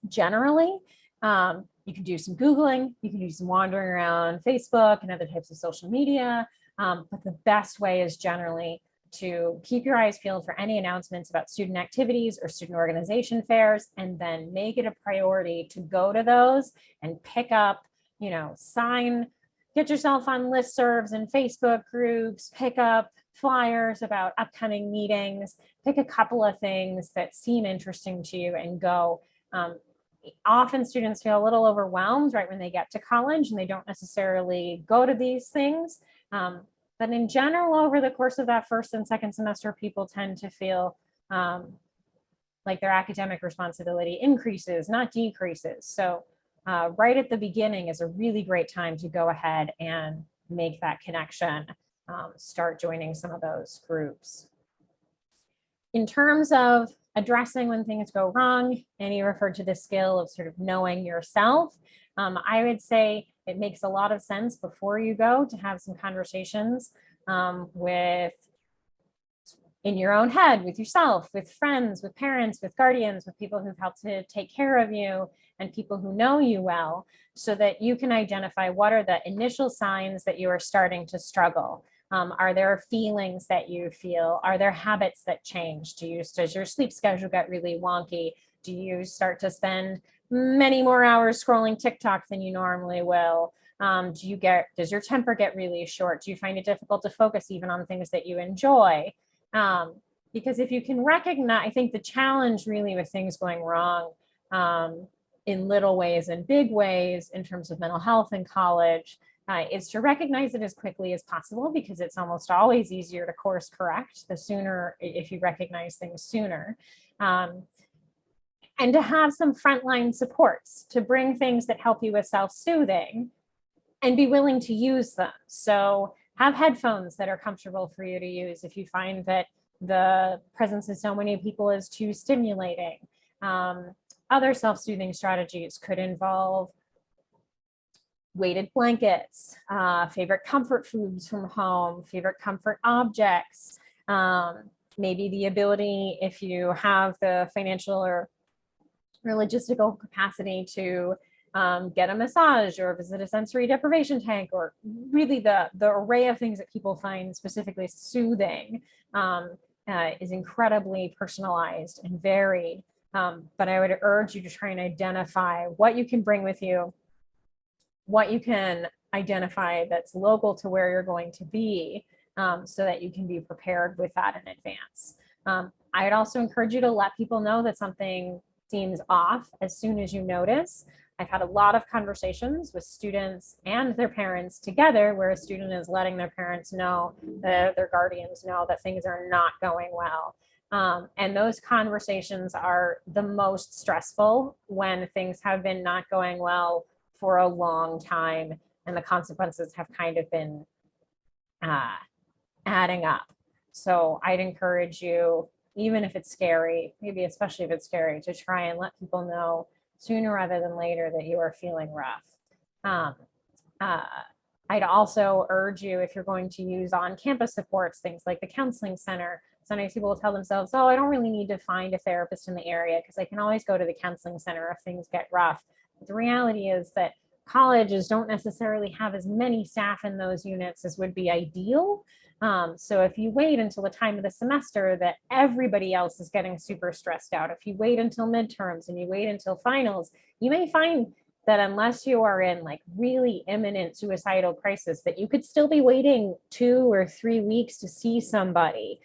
generally, you can do some Googling, you can do some wandering around Facebook and other types of social media, but the best way is generally to keep your eyes peeled for any announcements about student activities or student organization fairs, and then make it a priority to go to those and pick up, get yourself on listservs and Facebook groups, pick up flyers about upcoming meetings, pick a couple of things that seem interesting to you and go. Often students feel a little overwhelmed right when they get to college and they don't necessarily go to these things. But in general, over the course of that first and second semester, people tend to feel like their academic responsibility increases, not decreases. So right at the beginning is a really great time to go ahead and make that connection, start joining some of those groups. In terms of addressing when things go wrong, Annie referred to the skill of sort of knowing yourself. I would say it makes a lot of sense before you go to have some conversations in your own head, with yourself, with friends, with parents, with guardians, with people who've helped to take care of you and people who know you well, so that you can identify what are the initial signs that you are starting to struggle. Are there feelings that you feel? Are there habits that change? Does your sleep schedule get really wonky? Do you start to spend many more hours scrolling TikTok than you normally will? Does your temper get really short? Do you find it difficult to focus even on things that you enjoy? Because if you can recognize, I think the challenge really with things going wrong in little ways and big ways in terms of mental health in college is to recognize it as quickly as possible, because it's almost always easier to course correct the sooner, if you recognize things sooner. And to have some frontline supports to bring things that help you with self-soothing and be willing to use them. So have headphones that are comfortable for you to use if you find that the presence of so many people is too stimulating. Other self-soothing strategies could involve weighted blankets, favorite comfort foods from home, favorite comfort objects, maybe the ability, if you have the financial or logistical capacity, to get a massage or visit a sensory deprivation tank, or really the array of things that people find specifically soothing is incredibly personalized and varied. But I would urge you to try and identify what you can bring with you, what you can identify that's local to where you're going to be, so that you can be prepared with that in advance. I'd also encourage you to let people know that something seems off as soon as you notice. I've had a lot of conversations with students and their parents together, where a student is letting their parents know, their guardians know, that things are not going well. And those conversations are the most stressful when things have been not going well for a long time and the consequences have kind of been adding up. So I'd encourage you, even if it's scary, maybe especially if it's scary, to try and let people know sooner rather than later that you are feeling rough. I'd also urge you, if you're going to use on-campus supports, things like the counseling center. Sometimes people will tell themselves, oh, I don't really need to find a therapist in the area because I can always go to the counseling center if things get rough. But the reality is that colleges don't necessarily have as many staff in those units as would be ideal. So if you wait until the time of the semester that everybody else is getting super stressed out, if you wait until midterms and you wait until finals, you may find that unless you are in like really imminent suicidal crisis, that you could still be waiting 2 or 3 weeks to see somebody.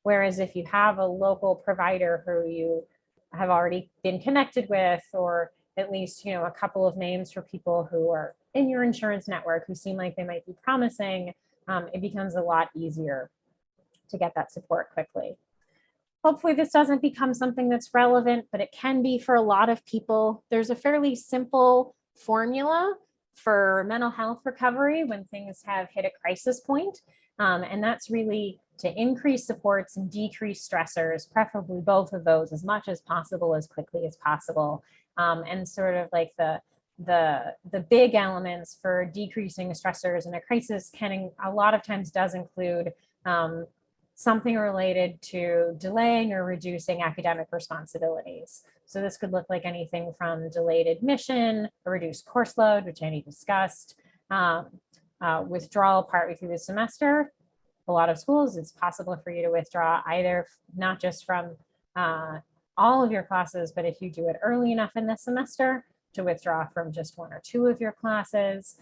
Whereas if you have a local provider who you have already been connected with, or at least, a couple of names for people who are in your insurance network who seem like they might be promising, it becomes a lot easier to get that support quickly. Hopefully this doesn't become something that's relevant, but it can be for a lot of people. There's a fairly simple formula for mental health recovery when things have hit a crisis point. And that's really to increase supports and decrease stressors, preferably both of those, as much as possible, as quickly as possible. And sort of like the big elements for decreasing stressors in a crisis can a lot of times does include something related to delaying or reducing academic responsibilities. So this could look like anything from delayed admission, a reduced course load, which Annie discussed, withdrawal partway through the semester, a lot of schools, it's possible for you to withdraw either not just from all of your classes, but if you do it early enough in the semester, to withdraw from just one or two of your classes.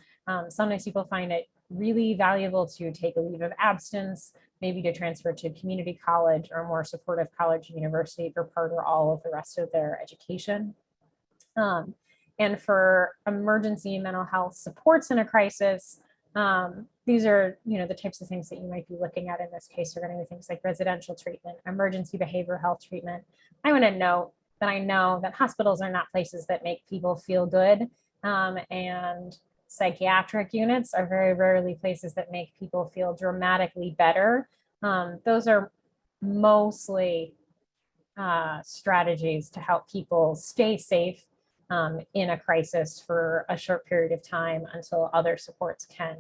Sometimes people find it really valuable to take a leave of absence, maybe to transfer to community college or more supportive college or university for part or all of the rest of their education. And for emergency mental health supports in a crisis, these are, the types of things that you might be looking at in this case are going to be things like residential treatment, emergency behavioral health treatment. I want to note that I know that hospitals are not places that make people feel good, and psychiatric units are very rarely places that make people feel dramatically better. Those are mostly strategies to help people stay safe in a crisis for a short period of time until other supports can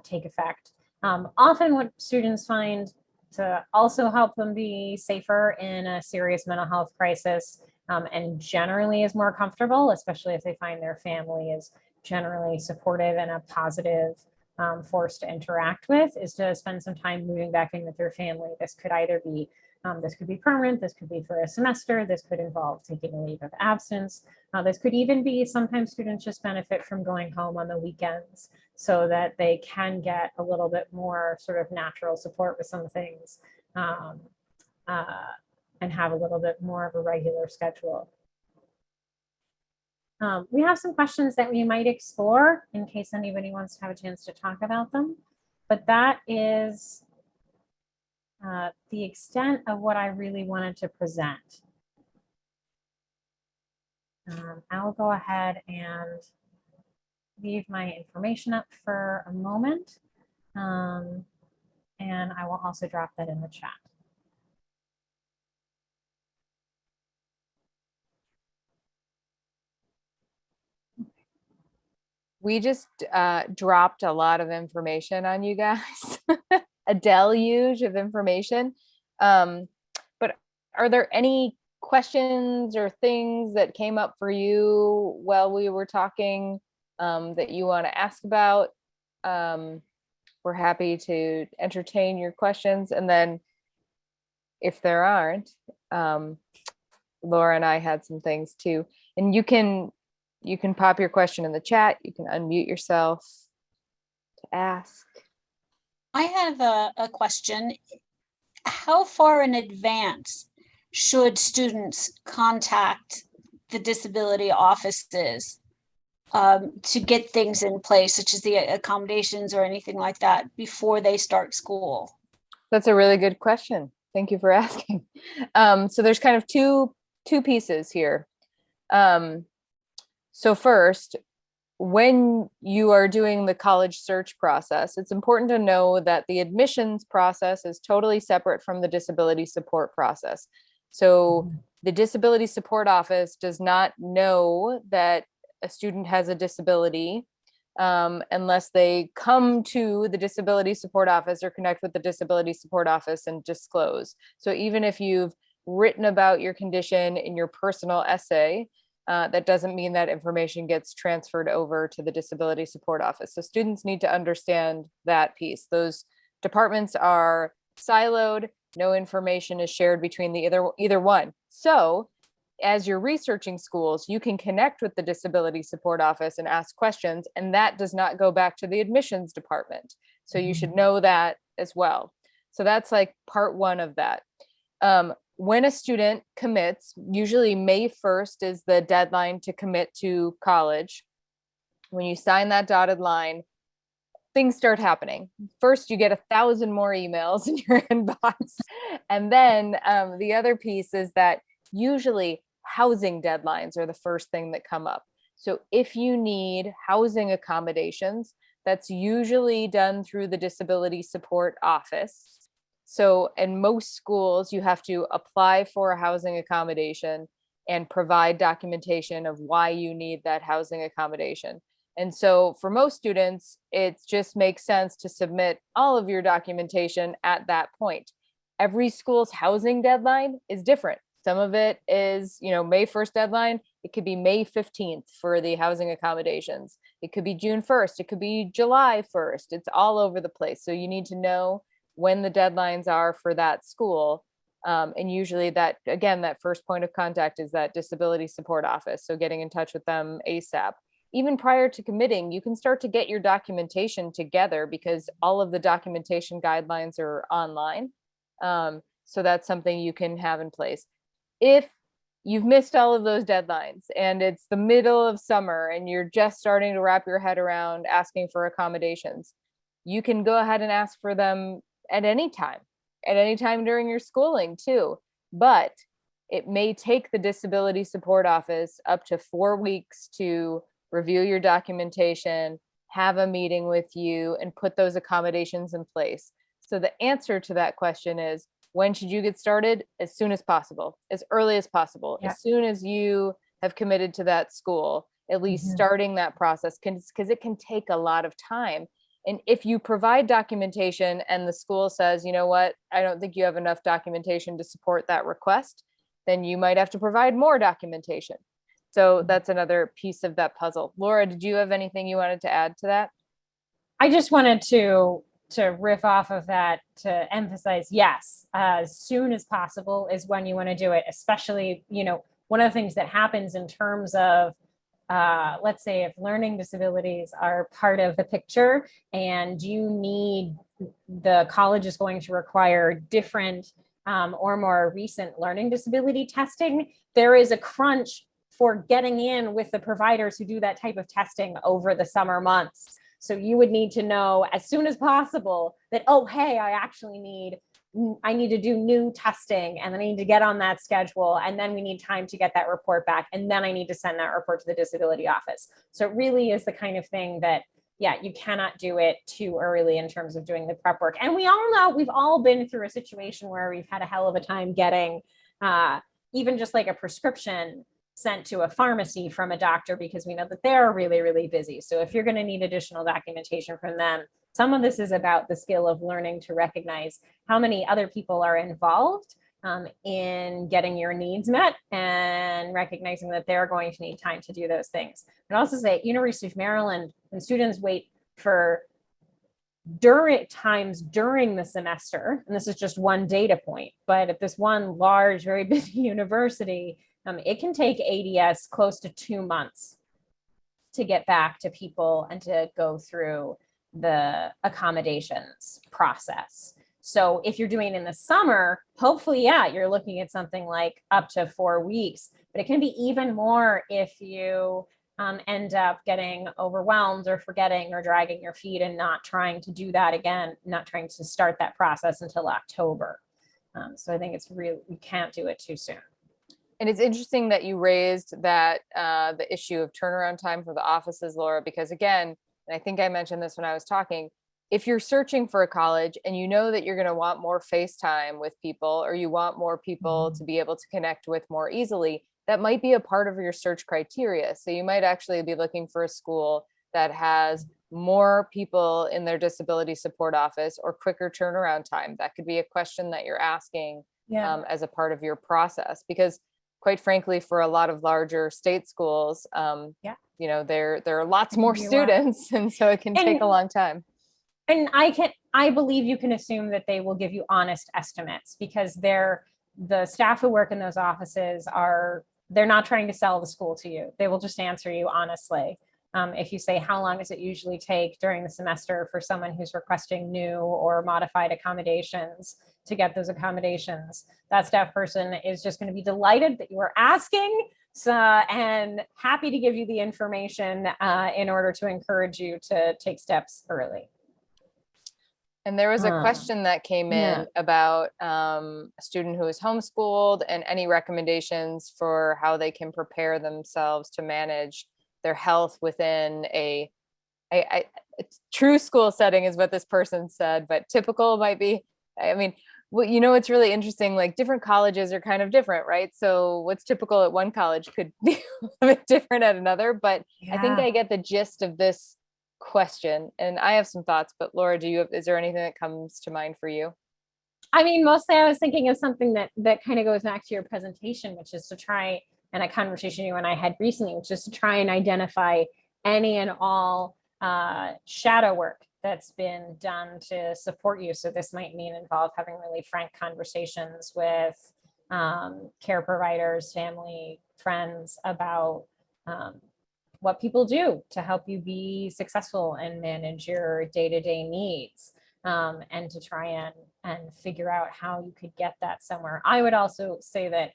take effect. Often what students find to also help them be safer in a serious mental health crisis, and generally is more comfortable, especially if they find their family is generally supportive and a positive force to interact with, is to spend some time moving back in with their family. This could either be this could be permanent, this could be for a semester, this could involve taking a leave of absence. This could even be, sometimes students just benefit from going home on the weekends so that they can get a little bit more sort of natural support with some things, and have a little bit more of a regular schedule. We have some questions that we might explore in case anybody wants to have a chance to talk about them, but that is the extent of what I really wanted to present. I'll go ahead and leave my information up for a moment, and I will also drop that in the chat. We just dropped a lot of information on you guys, a deluge of information. But are there any questions or things that came up for you while we were talking that you want to ask about? We're happy to entertain your questions. And then if there aren't, Laura and I had some things too. And you can pop your question in the chat. You can unmute yourself to ask. I have a question. How far in advance should students contact the disability offices to get things in place, such as the accommodations or anything like that, before they start school? That's a really good question. Thank you for asking. So there's kind of two pieces here. So first, when you are doing the college search process, it's important to know that the admissions process is totally separate from the disability support process. So the disability support office does not know that a student has a disability unless they come to the disability support office or connect with the disability support office and disclose. So even if you've written about your condition in your personal essay, that doesn't mean that information gets transferred over to the disability support office. So students need to understand that piece. Those departments are siloed. No information is shared between the either one. So as you're researching schools, you can connect with the disability support office and ask questions, and that does not go back to the admissions department. So you should know that as well. So that's like part one of that. When a student commits, usually May 1st is the deadline to commit to college. When you sign that dotted line, things start happening. First, you get 1,000 more emails in your inbox. And then the other piece is that usually housing deadlines are the first thing that come up. So if you need housing accommodations, that's usually done through the disability support office. So in most schools, you have to apply for a housing accommodation and provide documentation of why you need that housing accommodation. And so for most students, it just makes sense to submit all of your documentation at that point. Every school's housing deadline is different. Some of it is, May 1st deadline. It could be May 15th for the housing accommodations. It could be June 1st. It could be July 1st. It's all over the place. So you need to know when the deadlines are for that school. And usually that, again, that first point of contact is that disability support office. So getting in touch with them ASAP. Even prior to committing, you can start to get your documentation together because all of the documentation guidelines are online. So that's something you can have in place. If you've missed all of those deadlines and it's the middle of summer and you're just starting to wrap your head around asking for accommodations, you can go ahead and ask for them at any time during your schooling too. But it may take the disability support office up to 4 weeks to review your documentation, have a meeting with you, and put those accommodations in place. So the answer to that question is, when should you get started? As soon as possible, as early as possible, Yeah. as soon as you have committed to that school, at least starting that process, because it can take a lot of time. And if you provide documentation and the school says, you know what, I don't think you have enough documentation to support that request, then you might have to provide more documentation. So that's another piece of that puzzle. Laura, did you have anything you wanted to add to that? I just wanted to riff off of that to emphasize, yes, as soon as possible is when you want to do it, especially, one of the things that happens in terms of, let's say if learning disabilities are part of the picture and the college is going to require different or more recent learning disability testing, there is a crunch for getting in with the providers who do that type of testing over the summer months. So you would need to know as soon as possible that, oh, hey, I need to do new testing and then I need to get on that schedule. And then we need time to get that report back. And then I need to send that report to the disability office. So it really is the kind of thing that, yeah, you cannot do it too early in terms of doing the prep work. And we all know, we've all been through a situation where we've had a hell of a time getting even just like a prescription sent to a pharmacy from a doctor because we know that they're really, really busy. So if you're going to need additional documentation from them, some of this is about the skill of learning to recognize how many other people are involved in getting your needs met and recognizing that they're going to need time to do those things. I'd also say at University of Maryland, when students wait for during the semester, and this is just one data point, but at this one large, very busy university, it can take ADS close to 2 months to get back to people and to go through the accommodations process. So if you're doing it in the summer, hopefully, yeah, you're looking at something like up to 4 weeks, but it can be even more if you end up getting overwhelmed or forgetting or dragging your feet and not trying to do that again, not trying to start that process until October. So I think it's really, you can't do it too soon. And it's interesting that you raised that the issue of turnaround time for the offices, Laura, because again, and I think I mentioned this when I was talking, if you're searching for a college and you know that you're going to want more face time with people, or you want more people to be able to connect with more easily, that might be a part of your search criteria. So you might actually be looking for a school that has more people in their disability support office or quicker turnaround time. That could be a question that you're asking as a part of your process, because quite frankly, for a lot of larger state schools, there are lots more students, and so it can take a long time. And I believe you can assume that they will give you honest estimates, because the staff who work in those offices they're not trying to sell the school to you. They will just answer you honestly. If you say, how long does it usually take during the semester for someone who's requesting new or modified accommodations to get those accommodations, that staff person is just going to be delighted that you are asking and happy to give you the information in order to encourage you to take steps early. And there was a question that came in about a student who is homeschooled and any recommendations for how they can prepare themselves to manage their health within a true school setting is what this person said, but typical might be, it's really interesting, like different colleges are kind of different, right? So what's typical at one college could be a bit different at another, but I think I get the gist of this question, and I have some thoughts, but Laura, is there anything that comes to mind for you? I mean, mostly I was thinking of something that kind of goes back to your presentation, which is to try, and a conversation you and I had recently, which is to try and identify any and all shadow work that's been done to support you. So this might involve having really frank conversations with care providers, family, friends about what people do to help you be successful and manage your day-to-day needs, and to try and figure out how you could get that somewhere. I would also say that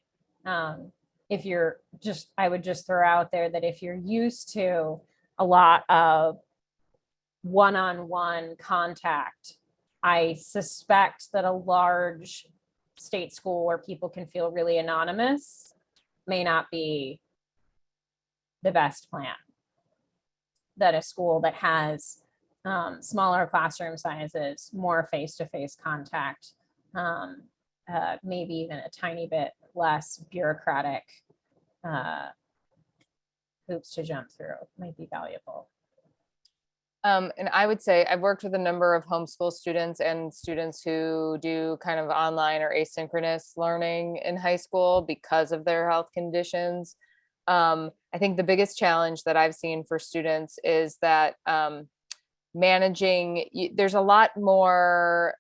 if you're just, I would just throw out there that if you're used to a lot of one-on-one contact, I suspect that a large state school where people can feel really anonymous may not be the best plan. That a school that has smaller classroom sizes, more face-to-face contact, maybe even a tiny bit less bureaucratic hoops to jump through might be valuable. And I would say I've worked with a number of homeschool students and students who do kind of online or asynchronous learning in high school because of their health conditions. I think the biggest challenge that I've seen for students is that there's a lot more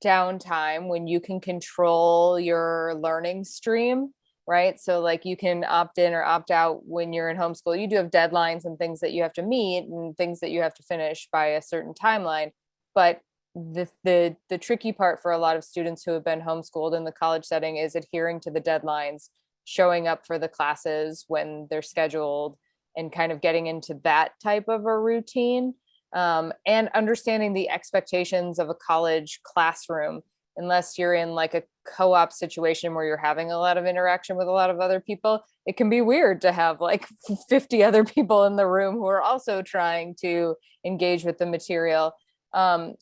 downtime when you can control your learning stream, right? So like you can opt in or opt out when you're in homeschool. You do have deadlines and things that you have to meet and things that you have to finish by a certain timeline. But the tricky part for a lot of students who have been homeschooled in the college setting is adhering to the deadlines, showing up for the classes when they're scheduled, and kind of getting into that type of a routine, and understanding the expectations of a college classroom. Unless you're in like a co-op situation where you're having a lot of interaction with a lot of other people, it can be weird to have like 50 other people in the room who are also trying to engage with the material.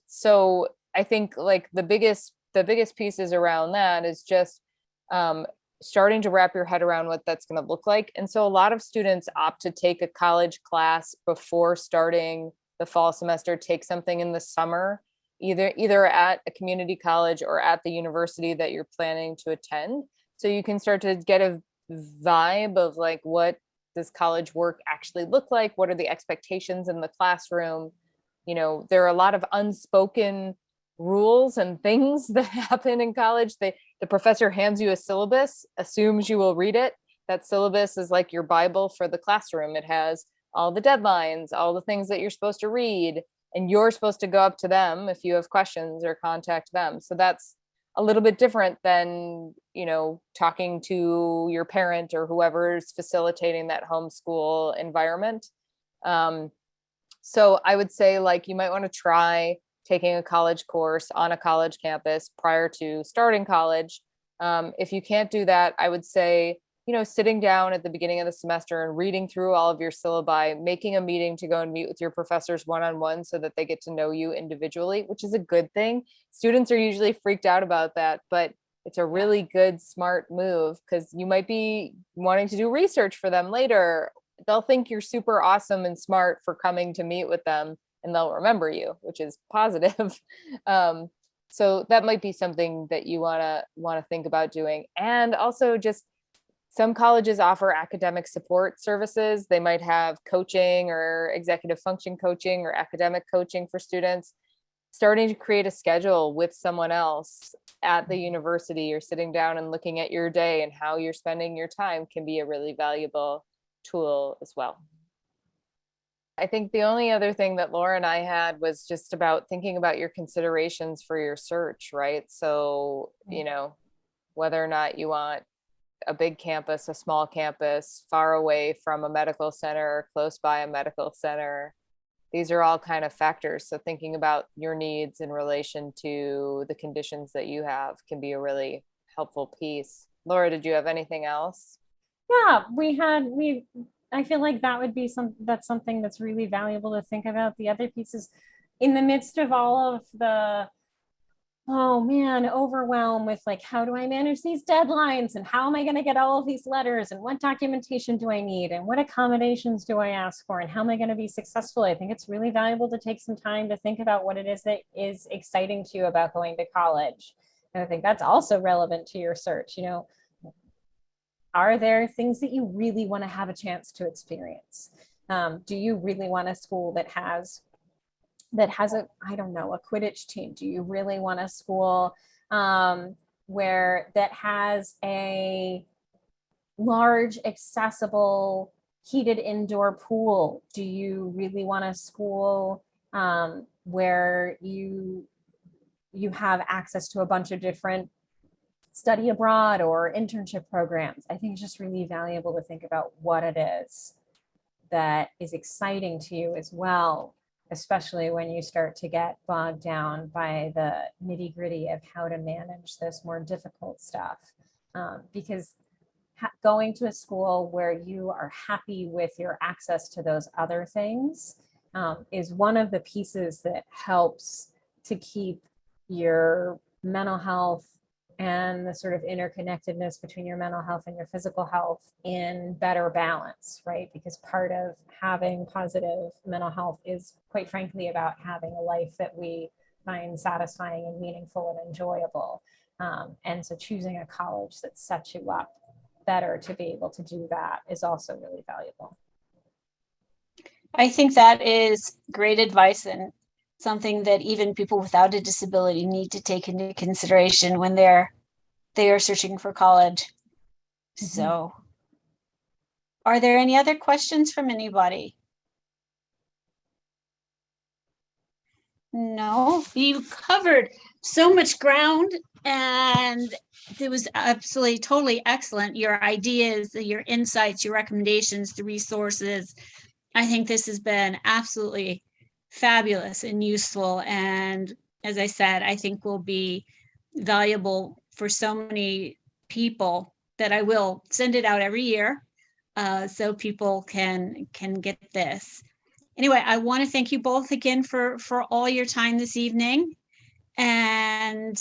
So I think like the biggest pieces around that is just starting to wrap your head around what that's going to look like. And so a lot of students opt to take a college class before starting the fall semester, take something in the summer, either at a community college or at the university that you're planning to attend. So you can start to get a vibe of like, what does college work actually look like? What are the expectations in the classroom? You know, there are a lot of unspoken rules and things that happen in college. The professor hands you a syllabus, assumes you will read it. That syllabus is like your Bible for the classroom. It has all the deadlines, all the things that you're supposed to read, and you're supposed to go up to them if you have questions or contact them. So that's a little bit different than, you know, talking to your parent or whoever's facilitating that homeschool environment. So I would say like you might want to try taking a college course on a college campus prior to starting college. If you can't do that, I would say, you know, sitting down at the beginning of the semester and reading through all of your syllabi, making a meeting to go and meet with your professors one-on-one so that they get to know you individually, which is a good thing. Students are usually freaked out about that, but it's a really good, smart move because you might be wanting to do research for them later. They'll think you're super awesome and smart for coming to meet with them, and they'll remember you, which is positive. So that might be something that you want to think about doing. And also just some colleges offer academic support services. They might have coaching or executive function coaching or academic coaching for students. Starting to create a schedule with someone else at the university or sitting down and looking at your day and how you're spending your time can be a really valuable tool as well. I think the only other thing that Laura and I had was just about thinking about your considerations for your search, right? So, you know, whether or not you want a big campus, a small campus, far away from a medical center, close by a medical center. These are all kind of factors. So thinking about your needs in relation to the conditions that you have can be a really helpful piece. Laura, did you have anything else? Yeah, I feel like that would be something that's really valuable to think about. The other pieces in the midst of all of the, oh man, overwhelm with like, how do I manage these deadlines and how am I going to get all of these letters and what documentation do I need and what accommodations do I ask for and how am I going to be successful? I think it's really valuable to take some time to think about what it is that is exciting to you about going to college. And I think that's also relevant to your search. You know, are there things that you really want to have a chance to experience? Do you really want a school that has that has a, I don't know, a Quidditch team? Do you really want a school where that has a large, accessible, heated indoor pool? Do you really want a school where you have access to a bunch of different study abroad or internship programs? I think it's just really valuable to think about what it is that is exciting to you as well, especially when you start to get bogged down by the nitty gritty of how to manage this more difficult stuff. Because going to a school where you are happy with your access to those other things is one of the pieces that helps to keep your mental health and the sort of interconnectedness between your mental health and your physical health in better balance, right? Because part of having positive mental health is, quite frankly, about having a life that we find satisfying and meaningful and enjoyable. And so choosing a college that sets you up better to be able to do that is also really valuable. I think that is great advice, and something that even people without a disability need to take into consideration when they are searching for college. Mm-hmm. So, are there any other questions from anybody? No, you covered so much ground, and it was absolutely totally excellent. Your ideas, your insights, your recommendations, the resources. I think this has been absolutely fabulous and useful. And as I said, I think will be valuable for so many people that I will send it out every year so people can get this. Anyway, I want to thank you both again for all your time this evening. And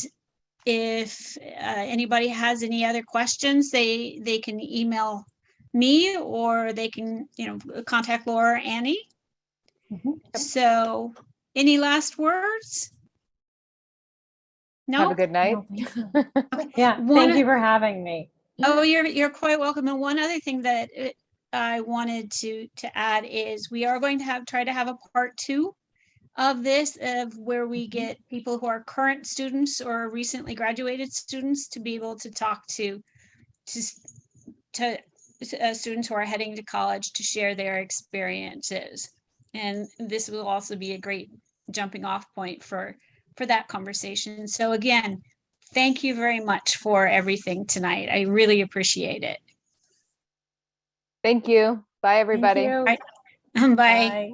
if anybody has any other questions, they can email me, or they can, contact Laura or Annie. Mm-hmm. So, any last words? No. Have a good night. Okay. Yeah. Thank you for having me. Oh, you're quite welcome. And one other thing that I wanted to add is we are going to try to have a part 2 of this, of where we get people who are current students or recently graduated students to be able to talk to students who are heading to college to share their experiences. And this will also be a great jumping off point for that conversation. So again, thank you very much for everything tonight. I really appreciate it. Thank you. Bye, everybody. Thank you. Bye. Bye.